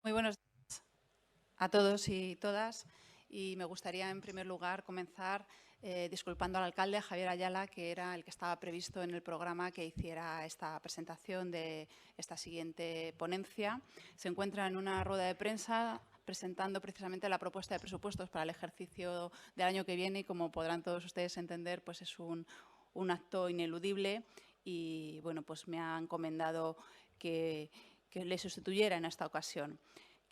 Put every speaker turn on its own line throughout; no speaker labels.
Muy buenos días a todos y todas. Y me gustaría, en primer lugar, comenzar disculpando al alcalde Javier Ayala, que era el que estaba previsto en el programa que hiciera esta presentación de esta siguiente ponencia. Se encuentra en una rueda de prensa presentando precisamente la propuesta de presupuestos para el ejercicio del año que viene y, como podrán todos ustedes entender, pues es un acto ineludible y, bueno, pues me ha encomendado que le sustituyera en esta ocasión.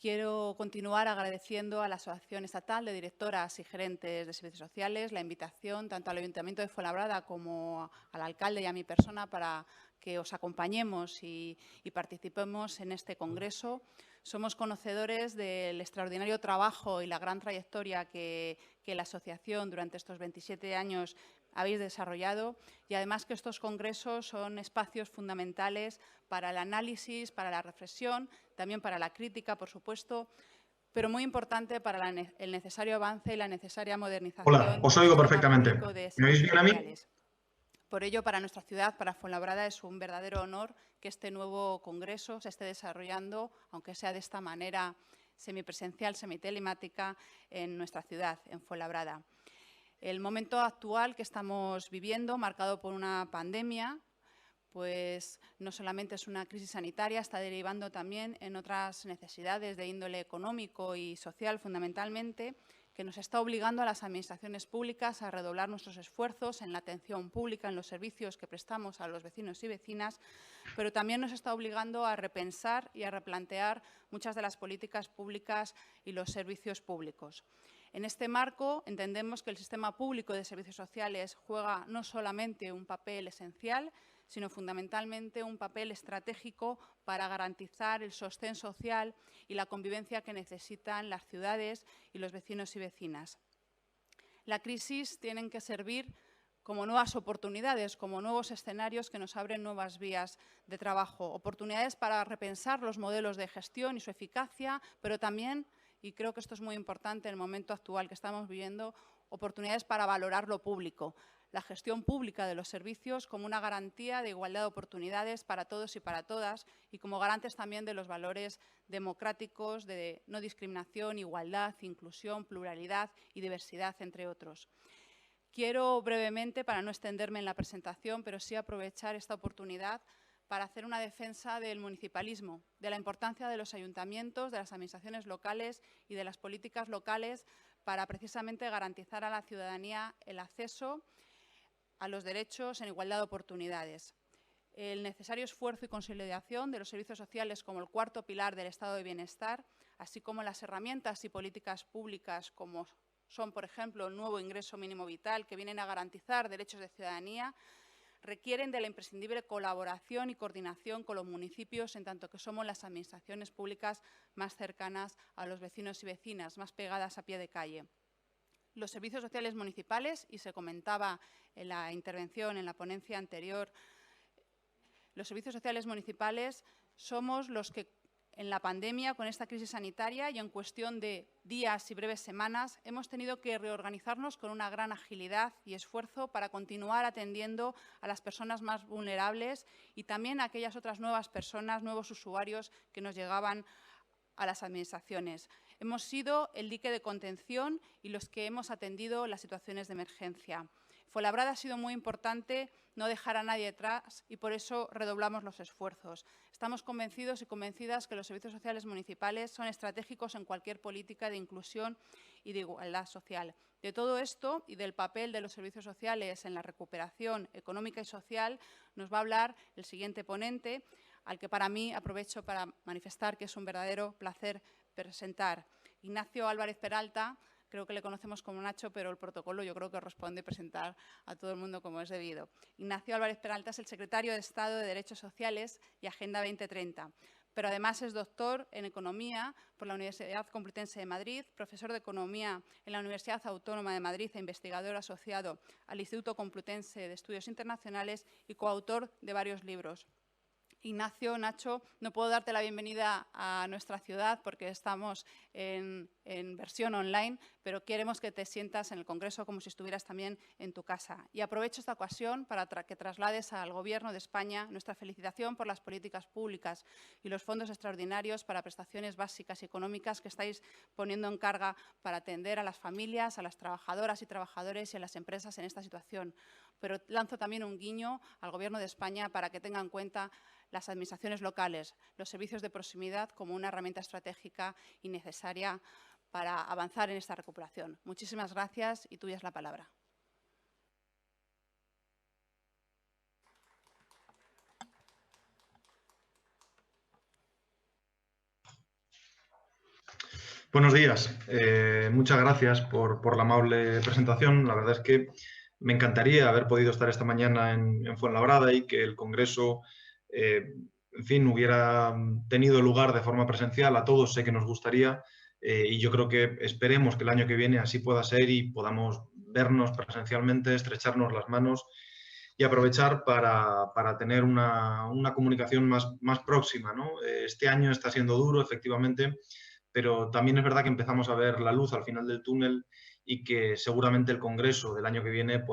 Quiero continuar agradeciendo a la Asociación Estatal de Directoras y Gerentes de Servicios Sociales la invitación tanto al Ayuntamiento de Fuenlabrada como al alcalde y a mi persona para que os acompañemos y participemos en este congreso. Somos conocedores del extraordinario trabajo y la gran trayectoria que la asociación durante estos 27 años habéis desarrollado y además que estos congresos son espacios fundamentales para el análisis, para la reflexión, también para la crítica, por supuesto, pero muy importante para el necesario avance y la necesaria
Hola,
modernización
os
del
oigo
sistema
perfectamente.
público de
¿Me oís
servicios
bien a mí?
sociales. Por ello, para nuestra ciudad, para Fuenlabrada, es un verdadero honor que este nuevo congreso se esté desarrollando, aunque sea de esta manera semipresencial, semitelemática, en nuestra ciudad, en Fuenlabrada. El momento actual que estamos viviendo, marcado por una pandemia, pues no solamente es una crisis sanitaria, está derivando también en otras necesidades de índole económico y social, fundamentalmente, que nos está obligando a las administraciones públicas a redoblar nuestros esfuerzos en la atención pública, en los servicios que prestamos a los vecinos y vecinas, pero también nos está obligando a repensar y a replantear muchas de las políticas públicas y los servicios públicos. En este marco, entendemos que el sistema público de servicios sociales juega no solamente un papel esencial, sino fundamentalmente un papel estratégico para garantizar el sostén social y la convivencia que necesitan las ciudades y los vecinos y vecinas. La crisis tiene que servir como nuevas oportunidades, como nuevos escenarios que nos abren nuevas vías de trabajo, oportunidades para repensar los modelos de gestión y su eficacia, pero también, y creo que esto es muy importante en el momento actual que estamos viviendo, oportunidades para valorar lo público, la gestión pública de los servicios como una garantía de igualdad de oportunidades para todos y para todas y como garantes también de los valores democráticos de no discriminación, igualdad, inclusión, pluralidad y diversidad, entre otros. Quiero brevemente, para no extenderme en la presentación, pero sí aprovechar esta oportunidad para hacer una defensa del municipalismo, de la importancia de los ayuntamientos, de las administraciones locales y de las políticas locales para precisamente garantizar a la ciudadanía el acceso a los derechos en igualdad de oportunidades. El necesario esfuerzo y consolidación de los servicios sociales como el cuarto pilar del estado de bienestar, así como las herramientas y políticas públicas como son, por ejemplo, el nuevo ingreso mínimo vital, que vienen a garantizar derechos de ciudadanía, requieren de la imprescindible colaboración y coordinación con los municipios, en tanto que somos las administraciones públicas más cercanas a los vecinos y vecinas, más pegadas a pie de calle. Los servicios sociales municipales, y se comentaba en la intervención, en la ponencia anterior, los servicios sociales municipales somos los que en la pandemia, con esta crisis sanitaria y en cuestión de días y breves semanas, hemos tenido que reorganizarnos con una gran agilidad y esfuerzo para continuar atendiendo a las personas más vulnerables y también a aquellas otras nuevas personas, nuevos usuarios que nos llegaban a las administraciones. Hemos sido el dique de contención y los que hemos atendido las situaciones de emergencia. Fuenlabrada ha sido muy importante no dejar a nadie atrás y por eso redoblamos los esfuerzos. Estamos convencidos y convencidas que los servicios sociales municipales son estratégicos en cualquier política de inclusión y de igualdad social. De todo esto y del papel de los servicios sociales en la recuperación económica y social nos va a hablar el siguiente ponente, al que para mí aprovecho para manifestar que es un verdadero placer presentar. Ignacio Álvarez Peralta. Creo que le conocemos como Nacho, pero el protocolo yo creo que responde presentar a todo el mundo como es debido. Ignacio Álvarez Peralta es el secretario de Estado de Derechos Sociales y Agenda 2030, pero además es doctor en Economía por la Universidad Complutense de Madrid, profesor de Economía en la Universidad Autónoma de Madrid e investigador asociado al Instituto Complutense de Estudios Internacionales y coautor de varios libros. Ignacio, Nacho, no puedo darte la bienvenida a nuestra ciudad porque estamos en versión online, pero queremos que te sientas en el Congreso como si estuvieras también en tu casa. Y aprovecho esta ocasión para que traslades al Gobierno de España nuestra felicitación por las políticas públicas y los fondos extraordinarios para prestaciones básicas y económicas que estáis poniendo en carga para atender a las familias, a las trabajadoras y trabajadores y a las empresas en esta situación. Pero lanzo también un guiño al Gobierno de España para que tenga en cuenta las administraciones locales, los servicios de proximidad como una herramienta estratégica y necesaria para avanzar en esta recuperación. Muchísimas gracias y tuya es la palabra.
Buenos días. Muchas gracias por la amable presentación. La verdad es que me encantaría haber podido estar esta mañana en Fuenlabrada y que el Congreso, en fin, hubiera tenido lugar de forma presencial. A todos sé que nos gustaría y yo creo que esperemos que el año que viene así pueda ser y podamos vernos presencialmente, estrecharnos las manos y aprovechar para tener una comunicación más próxima, ¿no? Este año está siendo duro, efectivamente, pero también es verdad que empezamos a ver la luz al final del túnel y que seguramente el Congreso del año que viene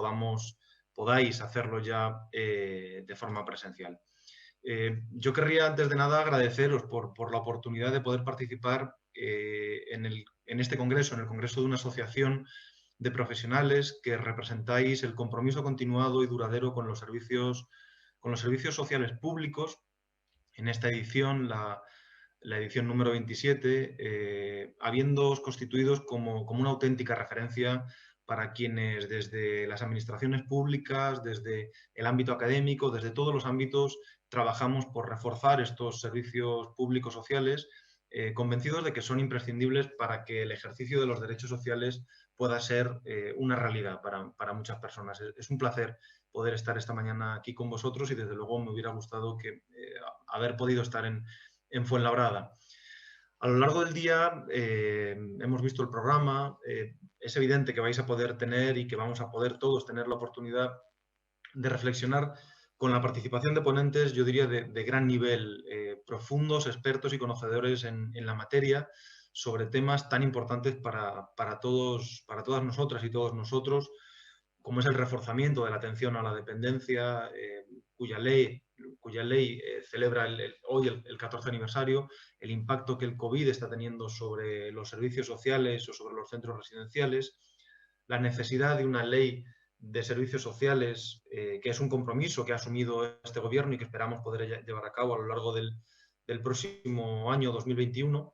podáis hacerlo ya de forma presencial. Yo querría, antes de nada, agradeceros por la oportunidad de poder participar en este Congreso, en el Congreso de una asociación de profesionales que representáis el compromiso continuado y duradero con los servicios sociales públicos. En esta edición, la edición número 27, habiéndoos constituidos como una auténtica referencia para quienes desde las administraciones públicas, desde el ámbito académico, desde todos los ámbitos, trabajamos por reforzar estos servicios públicos sociales, convencidos de que son imprescindibles para que el ejercicio de los derechos sociales pueda ser una realidad para muchas personas. Es un placer poder estar esta mañana aquí con vosotros y desde luego me hubiera gustado haber podido estar en Fuenlabrada. A lo largo del día hemos visto el programa, es evidente que vais a poder tener y que vamos a poder todos tener la oportunidad de reflexionar con la participación de ponentes, yo diría, de gran nivel, profundos, expertos y conocedores en la materia, sobre temas tan importantes para todas nosotras y todos nosotros, como es el reforzamiento de la atención a la dependencia, cuya ley celebra hoy el 14 aniversario, el impacto que el COVID está teniendo sobre los servicios sociales o sobre los centros residenciales, la necesidad de una ley de servicios sociales, que es un compromiso que ha asumido este Gobierno y que esperamos poder llevar a cabo a lo largo del próximo año 2021,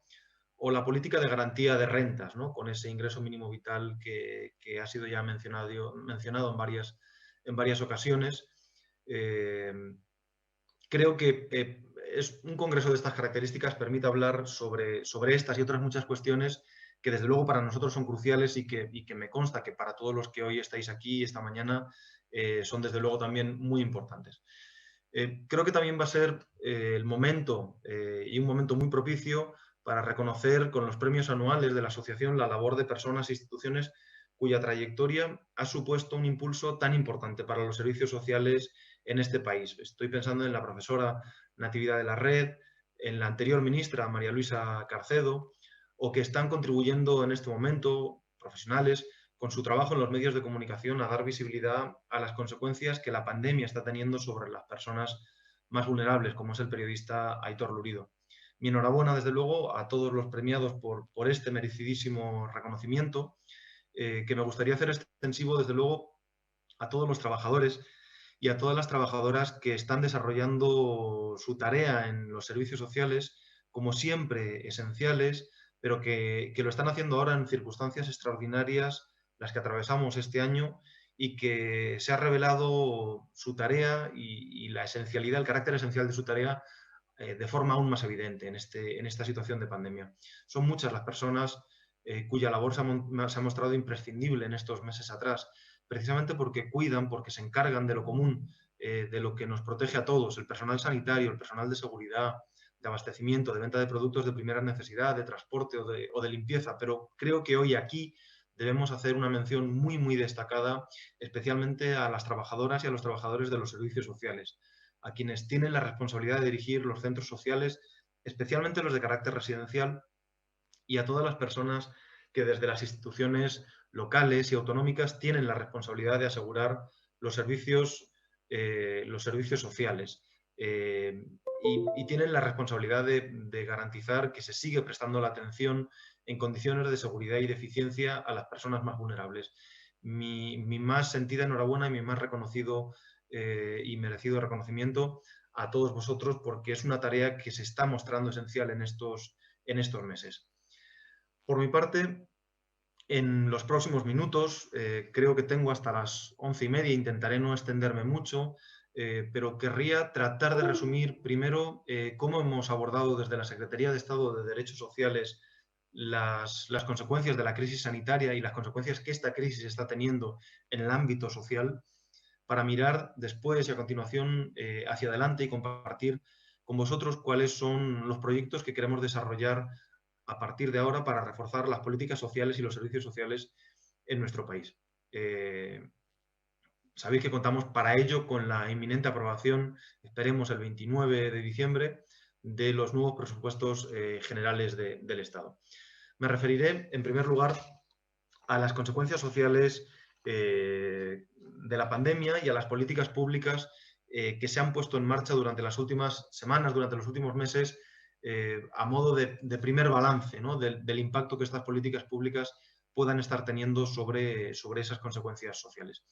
o la política de garantía de rentas, ¿no? Con ese ingreso mínimo vital que ha sido ya mencionado en varias ocasiones. Creo que es un congreso de estas características permite hablar sobre estas y otras muchas cuestiones que desde luego para nosotros son cruciales y que me consta que para todos los que hoy estáis aquí esta mañana son desde luego también muy importantes. Creo que también va a ser el momento y un momento muy propicio para reconocer con los premios anuales de la asociación la labor de personas e instituciones cuya trayectoria ha supuesto un impulso tan importante para los servicios sociales en este país. Estoy pensando en la profesora Natividad de la Red, en la anterior ministra María Luisa Carcedo, o que están contribuyendo en este momento, profesionales, con su trabajo en los medios de comunicación a dar visibilidad a las consecuencias que la pandemia está teniendo sobre las personas más vulnerables, como es el periodista Aitor Lurido. Mi enhorabuena, desde luego, a todos los premiados por este merecidísimo reconocimiento, que me gustaría hacer extensivo, desde luego, a todos los trabajadores y a todas las trabajadoras que están desarrollando su tarea en los servicios sociales, como siempre esenciales, pero que lo están haciendo ahora en circunstancias extraordinarias, las que atravesamos este año, y que se ha revelado su tarea y la esencialidad, el carácter esencial de su tarea de forma aún más evidente en esta situación de pandemia. Son muchas las personas cuya labor se ha mostrado imprescindible en estos meses atrás, precisamente porque cuidan, porque se encargan de lo común, de lo que nos protege a todos, el personal sanitario, el personal de seguridad, de abastecimiento, de venta de productos de primera necesidad, de transporte o de limpieza. Pero creo que hoy aquí debemos hacer una mención muy, muy destacada, especialmente a las trabajadoras y a los trabajadores de los servicios sociales. a quienes tienen la responsabilidad de dirigir los centros sociales, especialmente los de carácter residencial, y a todas las personas que desde las instituciones locales y autonómicas tienen la responsabilidad de asegurar los servicios sociales y tienen la responsabilidad de garantizar que se sigue prestando la atención en condiciones de seguridad y de eficiencia a las personas más vulnerables. Mi más sentida enhorabuena y mi más reconocido y merecido reconocimiento a todos vosotros, porque es una tarea que se está mostrando esencial en estos meses. Por mi parte, en los próximos minutos, creo que tengo hasta las 11:30, intentaré no extenderme mucho, pero querría tratar de resumir primero cómo hemos abordado desde la Secretaría de Estado de Derechos Sociales las consecuencias de la crisis sanitaria y las consecuencias que esta crisis está teniendo en el ámbito social, para mirar después y a continuación hacia adelante y compartir con vosotros cuáles son los proyectos que queremos desarrollar a partir de ahora para reforzar las políticas sociales y los servicios sociales en nuestro país. Sabéis que contamos para ello con la inminente aprobación, esperemos el 29 de diciembre, de los nuevos presupuestos generales del Estado. Me referiré, en primer lugar, a las consecuencias sociales de la pandemia y a las políticas públicas que se han puesto en marcha durante las últimas semanas, durante los últimos meses, a modo de primer balance, ¿no?, del impacto que estas políticas públicas puedan estar teniendo sobre esas consecuencias sociales.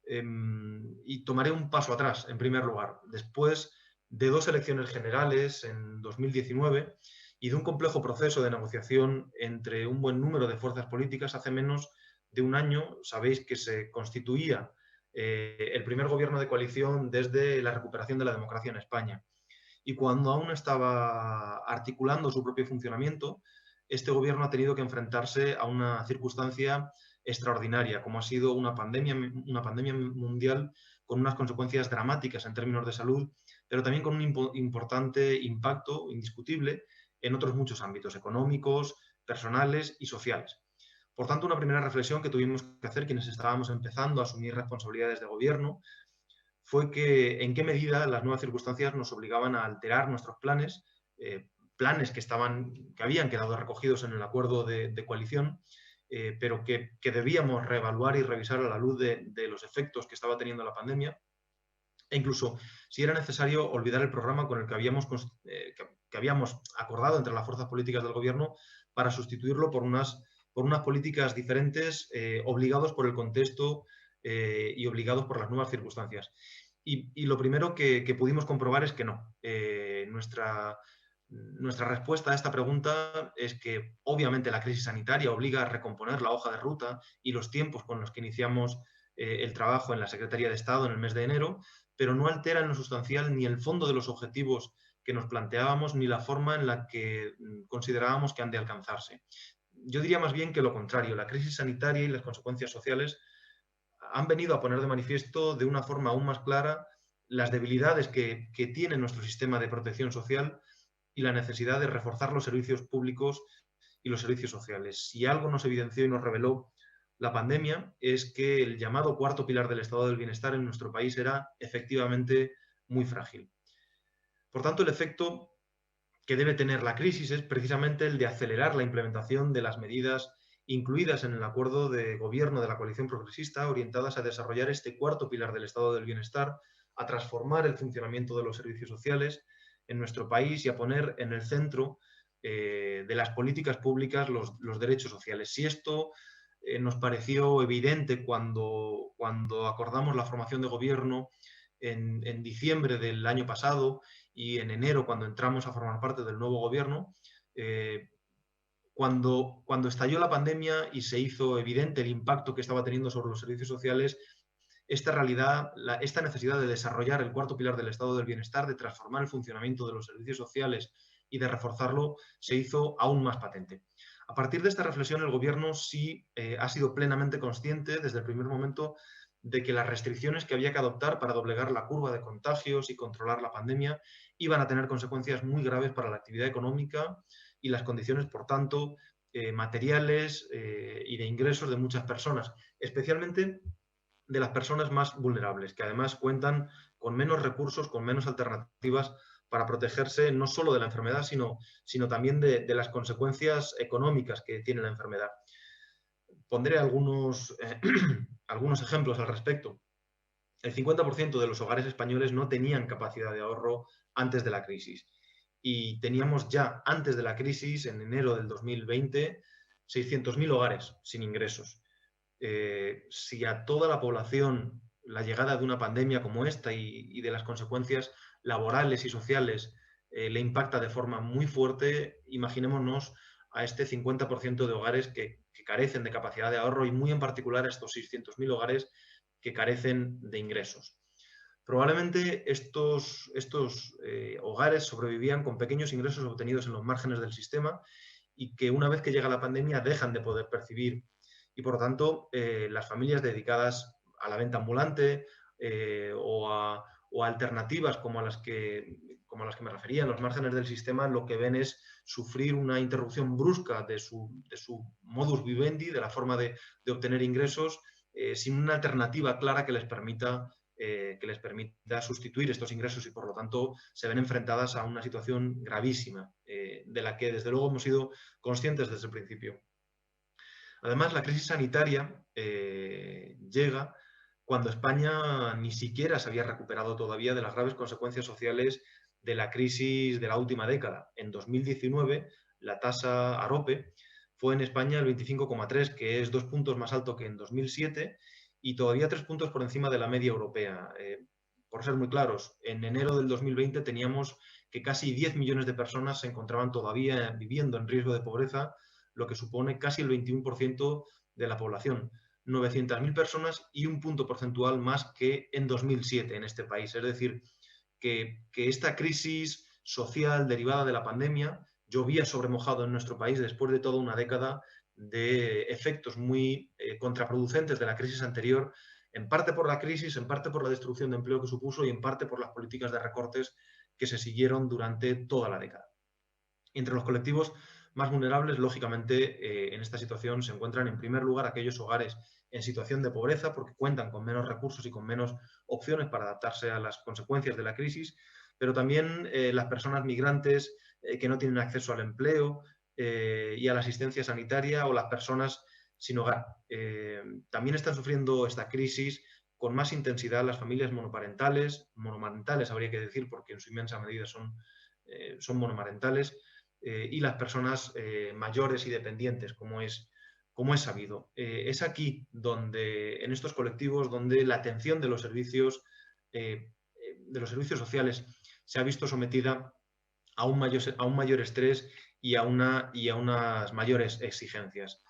Y tomaré un paso atrás, en primer lugar. Después de 2 elecciones generales en 2019 y de un complejo proceso de negociación entre un buen número de fuerzas políticas, hace menos de un año sabéis que se constituía el primer gobierno de coalición desde la recuperación de la democracia en España. Y cuando aún estaba articulando su propio funcionamiento, este gobierno ha tenido que enfrentarse a una circunstancia extraordinaria, como ha sido una pandemia mundial con unas consecuencias dramáticas en términos de salud, pero también con un importante impacto indiscutible en otros muchos ámbitos económicos, personales y sociales. Por tanto, una primera reflexión que tuvimos que hacer quienes estábamos empezando a asumir responsabilidades de gobierno fue que en qué medida las nuevas circunstancias nos obligaban a alterar nuestros planes, planes que habían quedado recogidos en el acuerdo de coalición, pero que debíamos reevaluar y revisar a la luz de los efectos que estaba teniendo la pandemia, e incluso si era necesario olvidar el programa con el que habíamos acordado entre las fuerzas políticas del gobierno para sustituirlo por unas políticas diferentes, obligados por el contexto y obligados por las nuevas circunstancias. Y lo primero que pudimos comprobar es que no. Nuestra respuesta a esta pregunta es que obviamente la crisis sanitaria obliga a recomponer la hoja de ruta y los tiempos con los que iniciamos el trabajo en la Secretaría de Estado en el mes de enero, pero no altera en lo sustancial ni el fondo de los objetivos que nos planteábamos ni la forma en la que considerábamos que han de alcanzarse. Yo diría más bien que lo contrario. La crisis sanitaria y las consecuencias sociales han venido a poner de manifiesto de una forma aún más clara las debilidades que tiene nuestro sistema de protección social y la necesidad de reforzar los servicios públicos y los servicios sociales. Si algo nos evidenció y nos reveló la pandemia es que el llamado cuarto pilar del estado del bienestar en nuestro país era efectivamente muy frágil. Por tanto, el efecto que debe tener la crisis es precisamente el de acelerar la implementación de las medidas incluidas en el acuerdo de gobierno de la coalición progresista, orientadas a desarrollar este cuarto pilar del estado del bienestar, a transformar el funcionamiento de los servicios sociales en nuestro país y a poner en el centro de las políticas públicas los derechos sociales. Si esto nos pareció evidente cuando acordamos la formación de gobierno en diciembre del año pasado y en enero cuando entramos a formar parte del nuevo gobierno, cuando estalló la pandemia y se hizo evidente el impacto que estaba teniendo sobre los servicios sociales, esta realidad, esta necesidad de desarrollar el cuarto pilar del estado del bienestar, de transformar el funcionamiento de los servicios sociales y de reforzarlo, se hizo aún más patente. A partir de esta reflexión, el Gobierno sí ha sido plenamente consciente desde el primer momento de que las restricciones que había que adoptar para doblegar la curva de contagios y controlar la pandemia iban a tener consecuencias muy graves para la actividad económica y las condiciones, por tanto, materiales y de ingresos de muchas personas, especialmente de las personas más vulnerables, que además cuentan con menos recursos, con menos alternativas para protegerse no solo de la enfermedad, sino también de las consecuencias económicas que tiene la enfermedad. Pondré algunos, algunos ejemplos al respecto. El 50% de los hogares españoles no tenían capacidad de ahorro antes de la crisis. Y teníamos ya antes de la crisis, en enero del 2020, 600.000 hogares sin ingresos. Si a toda la población la llegada de una pandemia como esta y de las consecuencias laborales y sociales le impacta de forma muy fuerte, imaginémonos a este 50% de hogares que carecen de capacidad de ahorro y muy en particular a estos 600.000 hogares que carecen de ingresos. Probablemente estos hogares sobrevivían con pequeños ingresos obtenidos en los márgenes del sistema y que una vez que llega la pandemia dejan de poder percibir. Y por lo tanto, las familias dedicadas a la venta ambulante o a alternativas como a las que me refería en los márgenes del sistema, lo que ven es sufrir una interrupción brusca de su modus vivendi, de la forma de obtener ingresos, sin una alternativa clara que les permita sustituir estos ingresos y, por lo tanto, se ven enfrentadas a una situación gravísima, de la que, desde luego, hemos sido conscientes desde el principio. Además, la crisis sanitaria llega cuando España ni siquiera se había recuperado todavía de las graves consecuencias sociales de la crisis de la última década. En 2019, la tasa AROPE fue en España el 25,3, que es 2 puntos más alto que en 2007 y todavía 3 puntos por encima de la media europea. Por ser muy claros, en enero del 2020 teníamos que casi 10 millones de personas se encontraban todavía viviendo en riesgo de pobreza, lo que supone casi el 21% de la población. 900.000 personas y un punto porcentual más que en 2007 en este país. Es decir, que esta crisis social derivada de la pandemia llovía sobre mojado en nuestro país después de toda una década de efectos muy contraproducentes de la crisis anterior, en parte por la crisis, en parte por la destrucción de empleo que supuso y en parte por las políticas de recortes que se siguieron durante toda la década. Entre los colectivos más vulnerables, lógicamente, en esta situación se encuentran en primer lugar aquellos hogares en situación de pobreza porque cuentan con menos recursos y con menos opciones para adaptarse a las consecuencias de la crisis, pero también las personas migrantes que no tienen acceso al empleo y a la asistencia sanitaria o las personas sin hogar. También están sufriendo esta crisis con más intensidad las familias monomarentales habría que decir porque en su inmensa medida son monomarentales, y las personas mayores y dependientes, como es sabido. Es aquí donde, en estos colectivos, donde la atención de los servicios sociales se ha visto sometida a un mayor estrés y a unas mayores exigencias.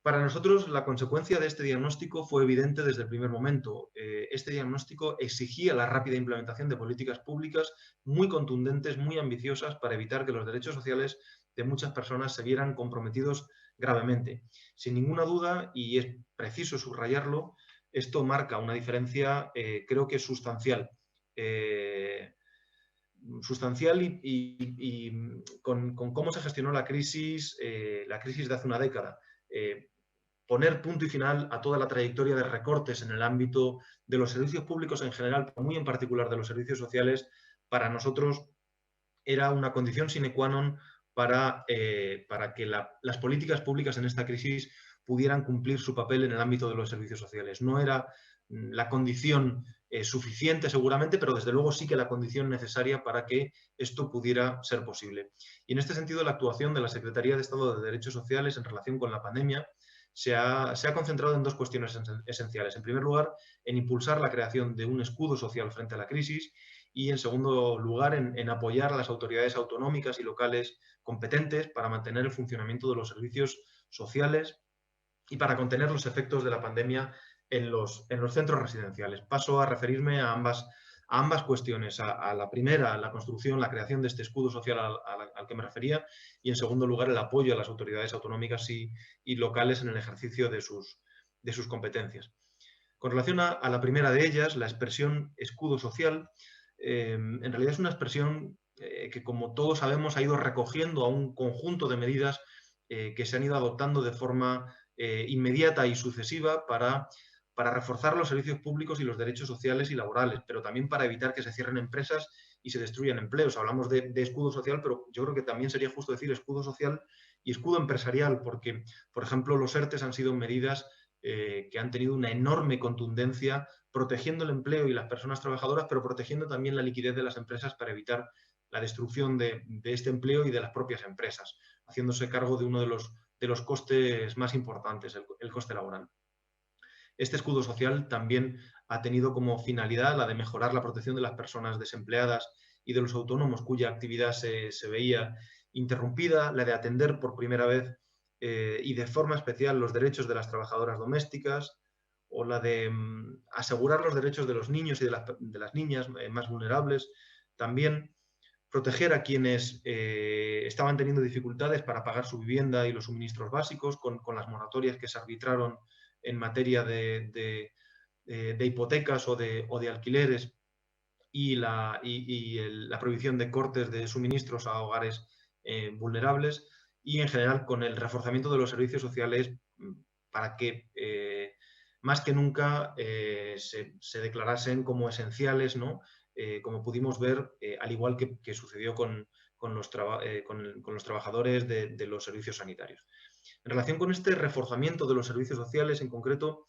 Para nosotros, la consecuencia de este diagnóstico fue evidente desde el primer momento. Este diagnóstico exigía la rápida implementación de políticas públicas muy contundentes, muy ambiciosas, para evitar que los derechos sociales de muchas personas se vieran comprometidos gravemente. Sin ninguna duda, y es preciso subrayarlo, esto marca una diferencia, creo que sustancial. Sustancial y con cómo se gestionó la crisis de hace una década. Poner punto y final a toda la trayectoria de recortes en el ámbito de los servicios públicos en general, pero muy en particular de los servicios sociales, para nosotros era una condición sine qua non para que las políticas públicas en esta crisis pudieran cumplir su papel en el ámbito de los servicios sociales. No era la condición suficiente seguramente, pero desde luego sí que la condición necesaria para que esto pudiera ser posible. Y en este sentido, la actuación de la Secretaría de Estado de Derechos Sociales en relación con la pandemia se ha concentrado en dos cuestiones esenciales. En primer lugar, en impulsar la creación de un escudo social frente a la crisis y, en segundo lugar, en apoyar a las autoridades autonómicas y locales competentes para mantener el funcionamiento de los servicios sociales y para contener los efectos de la pandemia en los centros residenciales. Paso a referirme a ambas cuestiones. A la primera, la construcción, la creación de este escudo social al que me refería, y en segundo lugar, el apoyo a las autoridades autonómicas y locales en el ejercicio de sus competencias. Con relación a la primera de ellas, la expresión escudo social, en realidad es una expresión que, como todos sabemos, ha ido recogiendo a un conjunto de medidas que se han ido adoptando de forma inmediata y sucesiva para para reforzar los servicios públicos y los derechos sociales y laborales, pero también para evitar que se cierren empresas y se destruyan empleos. Hablamos de escudo social, pero yo creo que también sería justo decir escudo social y escudo empresarial, porque, por ejemplo, los ERTEs han sido medidas que han tenido una enorme contundencia, protegiendo el empleo y las personas trabajadoras, pero protegiendo también la liquidez de las empresas para evitar la destrucción de este empleo y de las propias empresas, haciéndose cargo de uno de los costes más importantes, el coste laboral. Este escudo social también ha tenido como finalidad la de mejorar la protección de las personas desempleadas y de los autónomos cuya actividad se veía interrumpida, la de atender por primera vez y de forma especial los derechos de las trabajadoras domésticas, o la de asegurar los derechos de los niños y de las niñas más vulnerables. También proteger a quienes estaban teniendo dificultades para pagar su vivienda y los suministros básicos con las moratorias que se arbitraron en materia de hipotecas o de alquileres y la prohibición de cortes de suministros a hogares vulnerables, y en general con el reforzamiento de los servicios sociales para que más que nunca se declarasen como esenciales, ¿no? Como pudimos ver, al igual que sucedió con los trabajadores de los servicios sanitarios. En relación con este reforzamiento de los servicios sociales, en concreto,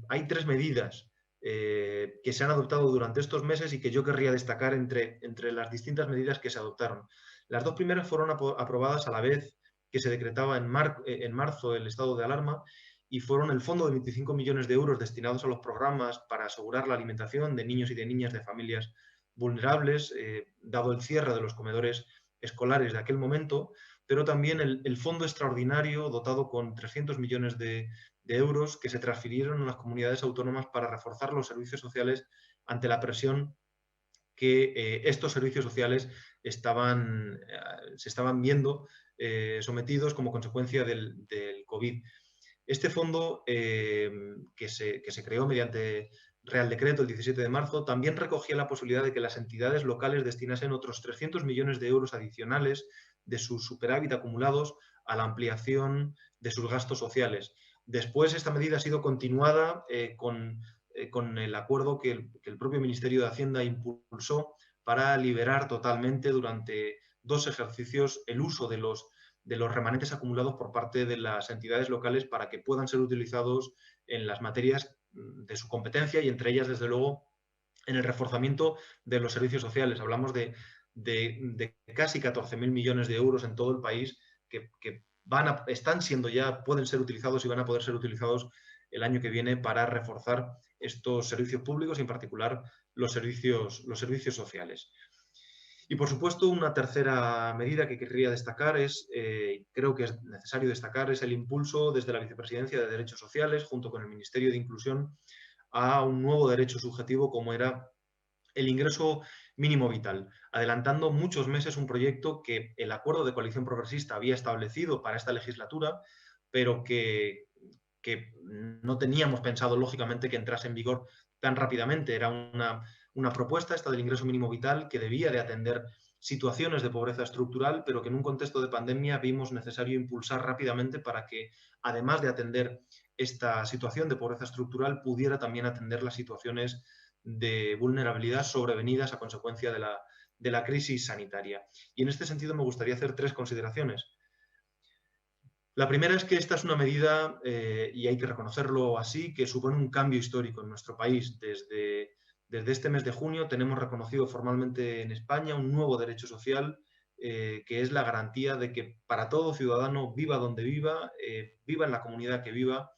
hay 3 medidas que se han adoptado durante estos meses y que yo querría destacar entre las distintas medidas que se adoptaron. Las 2 primeras fueron aprobadas a la vez que se decretaba en marzo el estado de alarma, y fueron el fondo de 25 millones de euros destinados a los programas para asegurar la alimentación de niños y de niñas de familias vulnerables, dado el cierre de los comedores escolares de aquel momento, pero también el fondo extraordinario dotado con 300 millones de euros que se transfirieron a las comunidades autónomas para reforzar los servicios sociales ante la presión que estos servicios sociales se estaban viendo sometidos como consecuencia del COVID. Este fondo, que se creó mediante Real Decreto el 17 de marzo, también recogía la posibilidad de que las entidades locales destinasen otros 300 millones de euros adicionales de sus superávit acumulados a la ampliación de sus gastos sociales. Después, esta medida ha sido continuada con el acuerdo que el propio Ministerio de Hacienda impulsó para liberar totalmente durante 2 ejercicios el uso de los remanentes acumulados por parte de las entidades locales para que puedan ser utilizados en las materias de su competencia y entre ellas, desde luego, en el reforzamiento de los servicios sociales. Hablamos de casi 14.000 millones de euros en todo el país que están siendo ya, pueden ser utilizados y van a poder ser utilizados el año que viene para reforzar estos servicios públicos y en particular los servicios sociales. Y, por supuesto, una tercera medida que querría destacar creo que es necesario destacar, es el impulso desde la Vicepresidencia de Derechos Sociales, junto con el Ministerio de Inclusión, a un nuevo derecho subjetivo como era el ingreso mínimo vital, adelantando muchos meses un proyecto que el Acuerdo de Coalición Progresista había establecido para esta legislatura, pero que no teníamos pensado, lógicamente, que entrase en vigor tan rápidamente. Era una propuesta, esta del ingreso mínimo vital, que debía de atender situaciones de pobreza estructural, pero que en un contexto de pandemia vimos necesario impulsar rápidamente para que, además de atender esta situación de pobreza estructural, pudiera también atender las situaciones de vulnerabilidad sobrevenidas a consecuencia de la crisis sanitaria. Y en este sentido me gustaría hacer 3 consideraciones. La primera es que esta es una medida, y hay que reconocerlo así, que supone un cambio histórico en nuestro país. Desde este mes de junio tenemos reconocido formalmente en España un nuevo derecho social, que es la garantía de que para todo ciudadano, viva donde viva, viva en la comunidad que viva,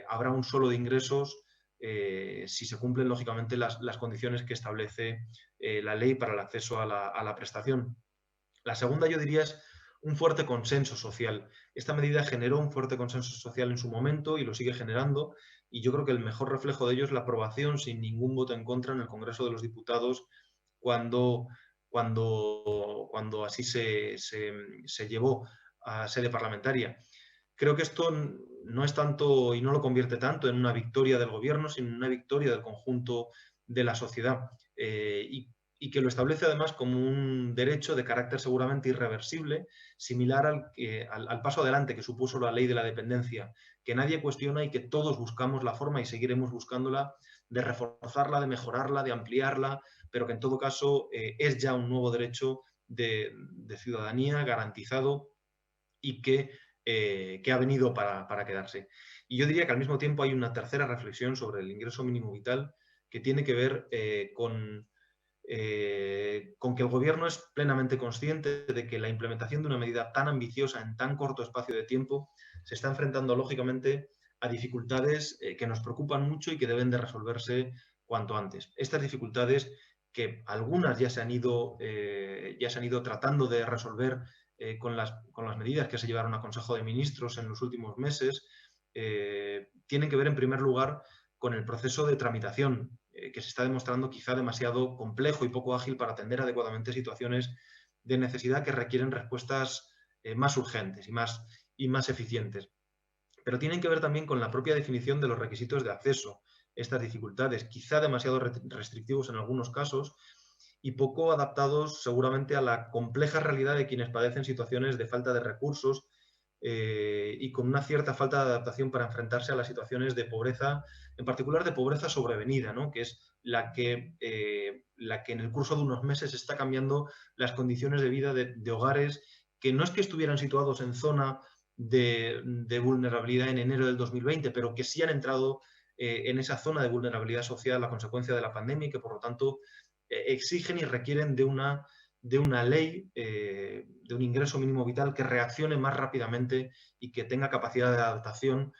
habrá un suelo de ingresos si se cumplen, lógicamente, las condiciones que establece la ley para el acceso a la prestación. La segunda, yo diría, es un fuerte consenso social. Esta medida generó un fuerte consenso social en su momento y lo sigue generando, y yo creo que el mejor reflejo de ello es la aprobación sin ningún voto en contra en el Congreso de los Diputados cuando así se llevó a sede parlamentaria. Creo que esto no es tanto y no lo convierte tanto en una victoria del Gobierno, sino en una victoria del conjunto de la sociedad. Y y que lo establece además como un derecho de carácter seguramente irreversible, similar al paso adelante que supuso la ley de la dependencia, que nadie cuestiona y que todos buscamos la forma y seguiremos buscándola de reforzarla, de mejorarla, de ampliarla, pero que en todo caso es ya un nuevo derecho de ciudadanía garantizado y que ha venido para quedarse. Y yo diría que al mismo tiempo hay una tercera reflexión sobre el ingreso mínimo vital que tiene que ver con que el Gobierno es plenamente consciente de que la implementación de una medida tan ambiciosa en tan corto espacio de tiempo se está enfrentando lógicamente a dificultades que nos preocupan mucho y que deben de resolverse cuanto antes. Estas dificultades, que algunas ya se han ido tratando de resolver con las medidas que se llevaron a Consejo de Ministros en los últimos meses, tienen que ver en primer lugar con el proceso de tramitación, que se está demostrando quizá demasiado complejo y poco ágil para atender adecuadamente situaciones de necesidad que requieren respuestas más urgentes y más eficientes. Pero tienen que ver también con la propia definición de los requisitos de acceso. Estas dificultades, quizá demasiado restrictivos en algunos casos y poco adaptados seguramente a la compleja realidad de quienes padecen situaciones de falta de recursos y con una cierta falta de adaptación para enfrentarse a las situaciones de pobreza, en particular de pobreza sobrevenida, ¿no? Que es la que en el curso de unos meses está cambiando las condiciones de vida de hogares que no es que estuvieran situados en zona de vulnerabilidad en enero del 2020, pero que sí han entrado en esa zona de vulnerabilidad social a consecuencia de la pandemia y que por lo tanto exigen y requieren de una ley, de un ingreso mínimo vital que reaccione más rápidamente y que tenga capacidad de adaptación,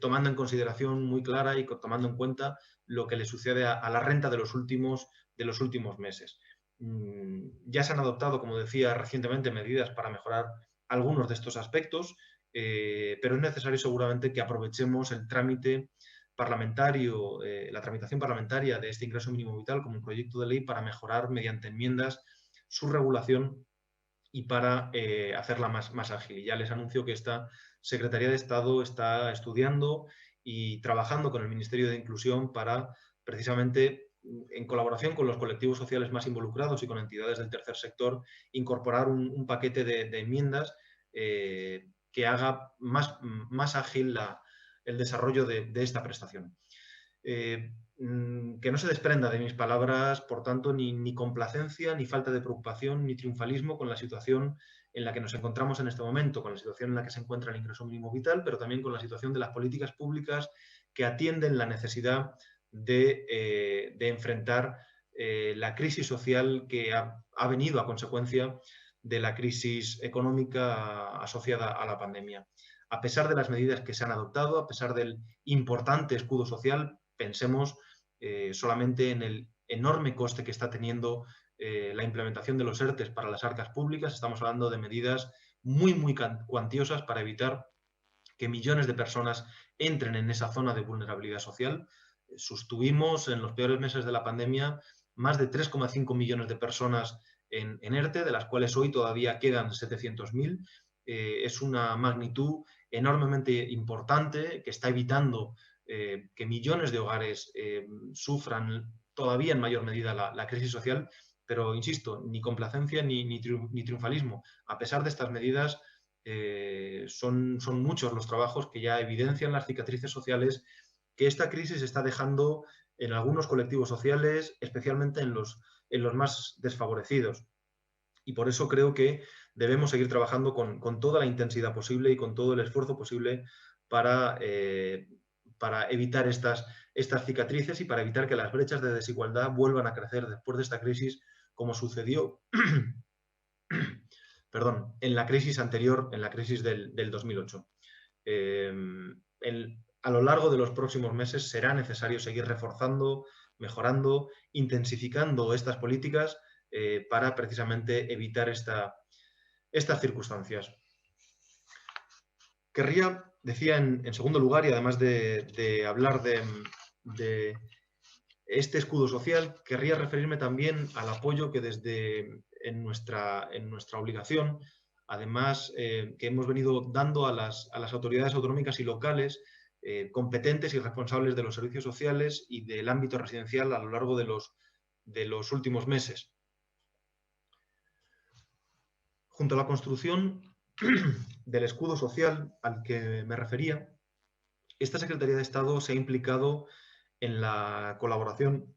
tomando en consideración muy clara y tomando en cuenta lo que le sucede a la renta de los últimos meses. Ya se han adoptado, como decía recientemente, medidas para mejorar algunos de estos aspectos, pero es necesario seguramente que aprovechemos el trámite parlamentario, la tramitación parlamentaria de este ingreso mínimo vital como un proyecto de ley para mejorar mediante enmiendas su regulación y para hacerla más ágil. Y ya les anuncio que esta Secretaría de Estado está estudiando y trabajando con el Ministerio de Inclusión para precisamente, en colaboración con los colectivos sociales más involucrados y con entidades del tercer sector, incorporar un paquete de enmiendas que haga más ágil el desarrollo de esta prestación. Que no se desprenda de mis palabras, por tanto, ni complacencia, ni falta de preocupación, ni triunfalismo con la situación en la que nos encontramos en este momento, con la situación en la que se encuentra el ingreso mínimo vital, pero también con la situación de las políticas públicas que atienden la necesidad de enfrentar la crisis social que ha venido a consecuencia de la crisis económica asociada a la pandemia. A pesar de las medidas que se han adoptado, a pesar del importante escudo social, pensemos solamente en el enorme coste que está teniendo la implementación de los ERTEs para las arcas públicas. Estamos hablando de medidas muy cuantiosas para evitar que millones de personas entren en esa zona de vulnerabilidad social. Sostuvimos en los peores meses de la pandemia más de 3,5 millones de personas en ERTE, de las cuales hoy todavía quedan 700.000. Es una magnitud enormemente importante que está evitando que millones de hogares sufran todavía en mayor medida la crisis social, pero insisto, ni complacencia ni triunfalismo. A pesar de estas medidas, son muchos los trabajos que ya evidencian las cicatrices sociales que esta crisis está dejando en algunos colectivos sociales, especialmente en los más desfavorecidos. Y por eso creo que debemos seguir trabajando con toda la intensidad posible y con todo el esfuerzo posible para evitar estas cicatrices y para evitar que las brechas de desigualdad vuelvan a crecer después de esta crisis, como sucedió en la crisis anterior, en la crisis del 2008. A lo largo de los próximos meses será necesario seguir reforzando, mejorando, intensificando estas políticas para precisamente evitar estas circunstancias. Querría, decía en segundo lugar, y además de hablar de este escudo social, querría referirme también al apoyo que en nuestra obligación, además que hemos venido dando a las autoridades autonómicas y locales competentes y responsables de los servicios sociales y del ámbito residencial a lo largo de los últimos meses. Junto a la construcción del escudo social al que me refería, esta Secretaría de Estado se ha implicado en la colaboración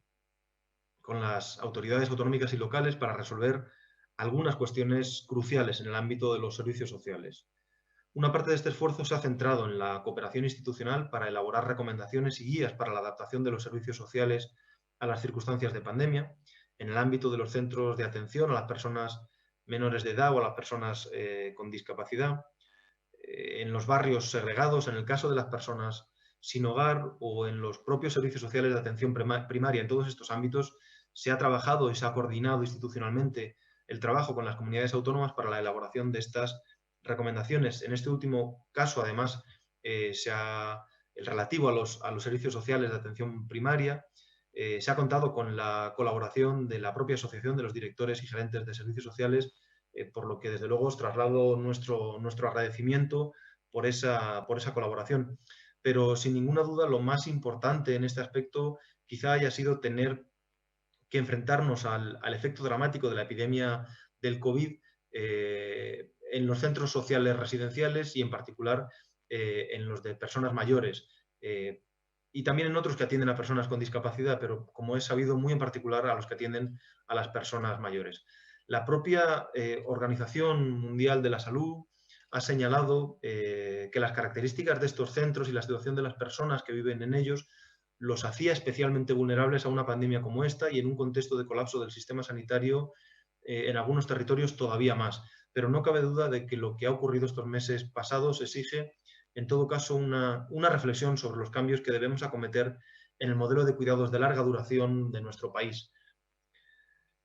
con las autoridades autonómicas y locales para resolver algunas cuestiones cruciales en el ámbito de los servicios sociales. Una parte de este esfuerzo se ha centrado en la cooperación institucional para elaborar recomendaciones y guías para la adaptación de los servicios sociales a las circunstancias de pandemia, en el ámbito de los centros de atención a las personas menores de edad o a las personas con discapacidad, en los barrios segregados, en el caso de las personas sin hogar o en los propios servicios sociales de atención primaria. En todos estos ámbitos se ha trabajado y se ha coordinado institucionalmente el trabajo con las comunidades autónomas para la elaboración de estas recomendaciones. En este último caso, además, el relativo a los servicios sociales de atención primaria, se ha contado con la colaboración de la propia Asociación de los Directores y Gerentes de Servicios Sociales, por lo que desde luego os traslado nuestro agradecimiento por esa colaboración. Pero sin ninguna duda lo más importante en este aspecto quizá haya sido tener que enfrentarnos al efecto dramático de la epidemia del COVID en los centros sociales residenciales y en particular en los de personas mayores. Y también en otros que atienden a personas con discapacidad, pero como es sabido, muy en particular a los que atienden a las personas mayores. La propia Organización Mundial de la Salud ha señalado que las características de estos centros y la situación de las personas que viven en ellos los hacía especialmente vulnerables a una pandemia como esta y en un contexto de colapso del sistema sanitario en algunos territorios todavía más. Pero no cabe duda de que lo que ha ocurrido estos meses pasados exige, en todo caso, una reflexión sobre los cambios que debemos acometer en el modelo de cuidados de larga duración de nuestro país.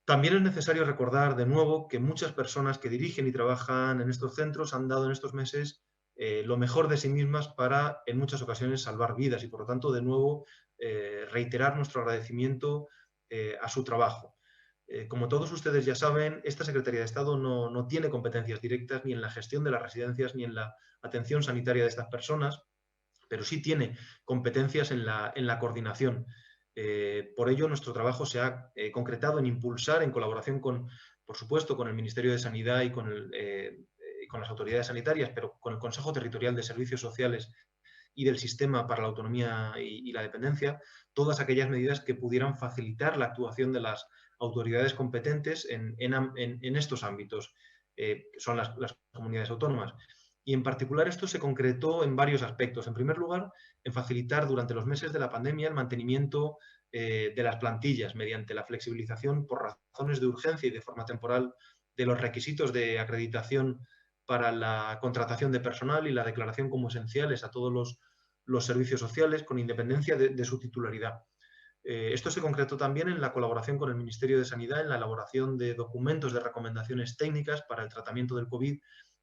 También es necesario recordar de nuevo que muchas personas que dirigen y trabajan en estos centros han dado en estos meses lo mejor de sí mismas para, en muchas ocasiones, salvar vidas y, por lo tanto, de nuevo, reiterar nuestro agradecimiento a su trabajo. Como todos ustedes ya saben, esta Secretaría de Estado no tiene competencias directas ni en la gestión de las residencias ni en la atención sanitaria de estas personas, pero sí tiene competencias en la coordinación. Por ello, nuestro trabajo se ha concretado en impulsar, en colaboración por supuesto, con el Ministerio de Sanidad y con las autoridades sanitarias, pero con el Consejo Territorial de Servicios Sociales y del Sistema para la Autonomía y la Dependencia, todas aquellas medidas que pudieran facilitar la actuación de las autoridades competentes en estos ámbitos, que son las comunidades autónomas. Y en particular esto se concretó en varios aspectos. En primer lugar, en facilitar durante los meses de la pandemia el mantenimiento de las plantillas mediante la flexibilización por razones de urgencia y de forma temporal de los requisitos de acreditación para la contratación de personal y la declaración como esenciales a todos los servicios sociales con independencia de su titularidad. Esto se concretó también en la colaboración con el Ministerio de Sanidad en la elaboración de documentos de recomendaciones técnicas para el tratamiento del COVID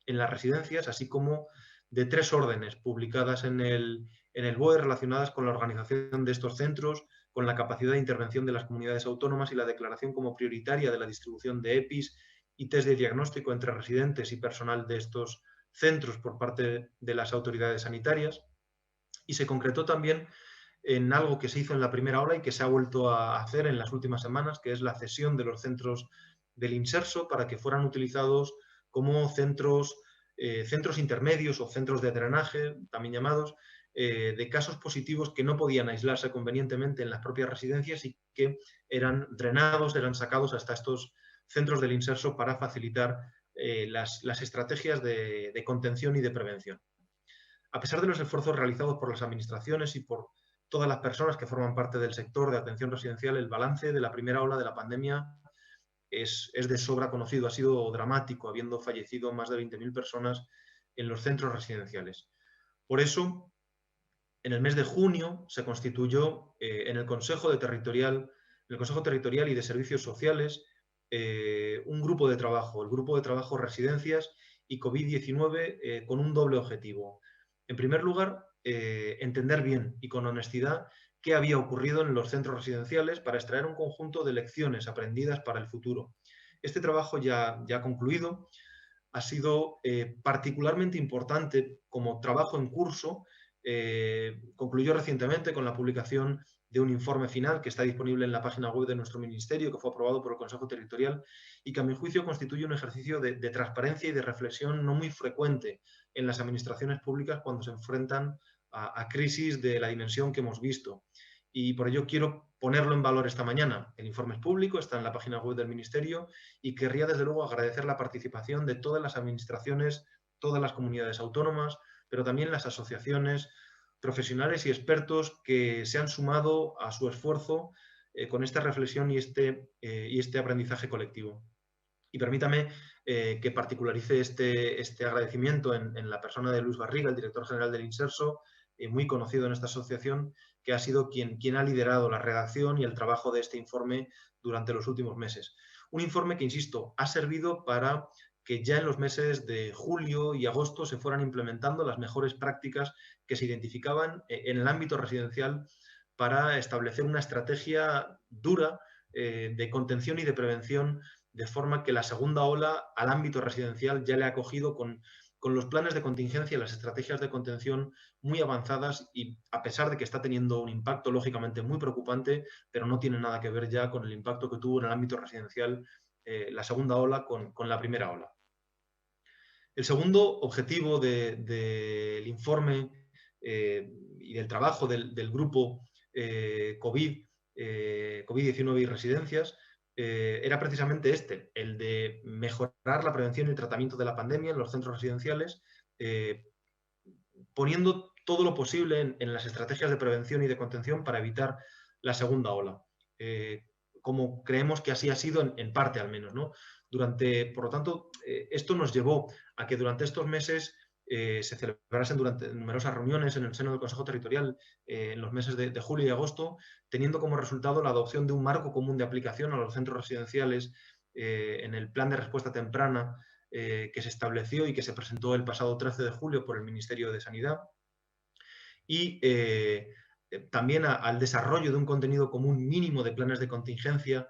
en las residencias, así como de 3 órdenes publicadas en el BOE relacionadas con la organización de estos centros, con la capacidad de intervención de las comunidades autónomas y la declaración como prioritaria de la distribución de EPIs y test de diagnóstico entre residentes y personal de estos centros por parte de las autoridades sanitarias. Y se concretó también en algo que se hizo en la primera ola y que se ha vuelto a hacer en las últimas semanas, que es la cesión de los centros del Inserso para que fueran utilizados como centros intermedios o centros de drenaje, también llamados, de casos positivos que no podían aislarse convenientemente en las propias residencias y que eran drenados, eran sacados hasta estos centros del Inserso para facilitar las estrategias de contención y de prevención. A pesar de los esfuerzos realizados por las administraciones y por todas las personas que forman parte del sector de atención residencial, el balance de la primera ola de la pandemia es de sobra conocido, ha sido dramático, habiendo fallecido más de 20.000 personas en los centros residenciales. Por eso, en el mes de junio se constituyó en el Consejo Territorial y de Servicios Sociales un grupo de trabajo, el Grupo de Trabajo Residencias y COVID-19, con un doble objetivo. En primer lugar, entender bien y con honestidad qué había ocurrido en los centros residenciales para extraer un conjunto de lecciones aprendidas para el futuro. Este trabajo ya ha concluido, ha sido particularmente importante como trabajo en curso. Concluyó recientemente con la publicación de un informe final que está disponible en la página web de nuestro ministerio, que fue aprobado por el Consejo Territorial y que a mi juicio constituye un ejercicio de transparencia y de reflexión no muy frecuente en las administraciones públicas cuando se enfrentan a crisis de la dimensión que hemos visto. Y por ello quiero ponerlo en valor esta mañana. El informe es público, está en la página web del Ministerio y querría desde luego agradecer la participación de todas las administraciones, todas las comunidades autónomas, pero también las asociaciones, profesionales y expertos que se han sumado a su esfuerzo con esta reflexión y este aprendizaje colectivo. Y permítame que particularice este agradecimiento en la persona de Luis Barriga, el director general del Inserso, muy conocido en esta asociación, que ha sido quien ha liderado la redacción y el trabajo de este informe durante los últimos meses. Un informe que, insisto, ha servido para que ya en los meses de julio y agosto se fueran implementando las mejores prácticas que se identificaban en el ámbito residencial para establecer una estrategia dura de contención y de prevención, de forma que la segunda ola al ámbito residencial ya le ha cogido con los planes de contingencia y las estrategias de contención muy avanzadas, y a pesar de que está teniendo un impacto lógicamente muy preocupante, pero no tiene nada que ver ya con el impacto que tuvo en el ámbito residencial la segunda ola con la primera ola. El segundo objetivo del informe y del trabajo del grupo COVID-19 y residencias era precisamente el de mejorar la prevención y el tratamiento de la pandemia en los centros residenciales, poniendo todo lo posible en las estrategias de prevención y de contención para evitar la segunda ola. Como creemos que así ha sido en parte al menos, ¿no? Por lo tanto, esto nos llevó a que durante estos meses se celebrasen durante numerosas reuniones en el seno del Consejo Territorial en los meses de julio y agosto, teniendo como resultado la adopción de un marco común de aplicación a los centros residenciales en el plan de respuesta temprana que se estableció y que se presentó el pasado 13 de julio por el Ministerio de Sanidad, y también al desarrollo de un contenido común mínimo de planes de contingencia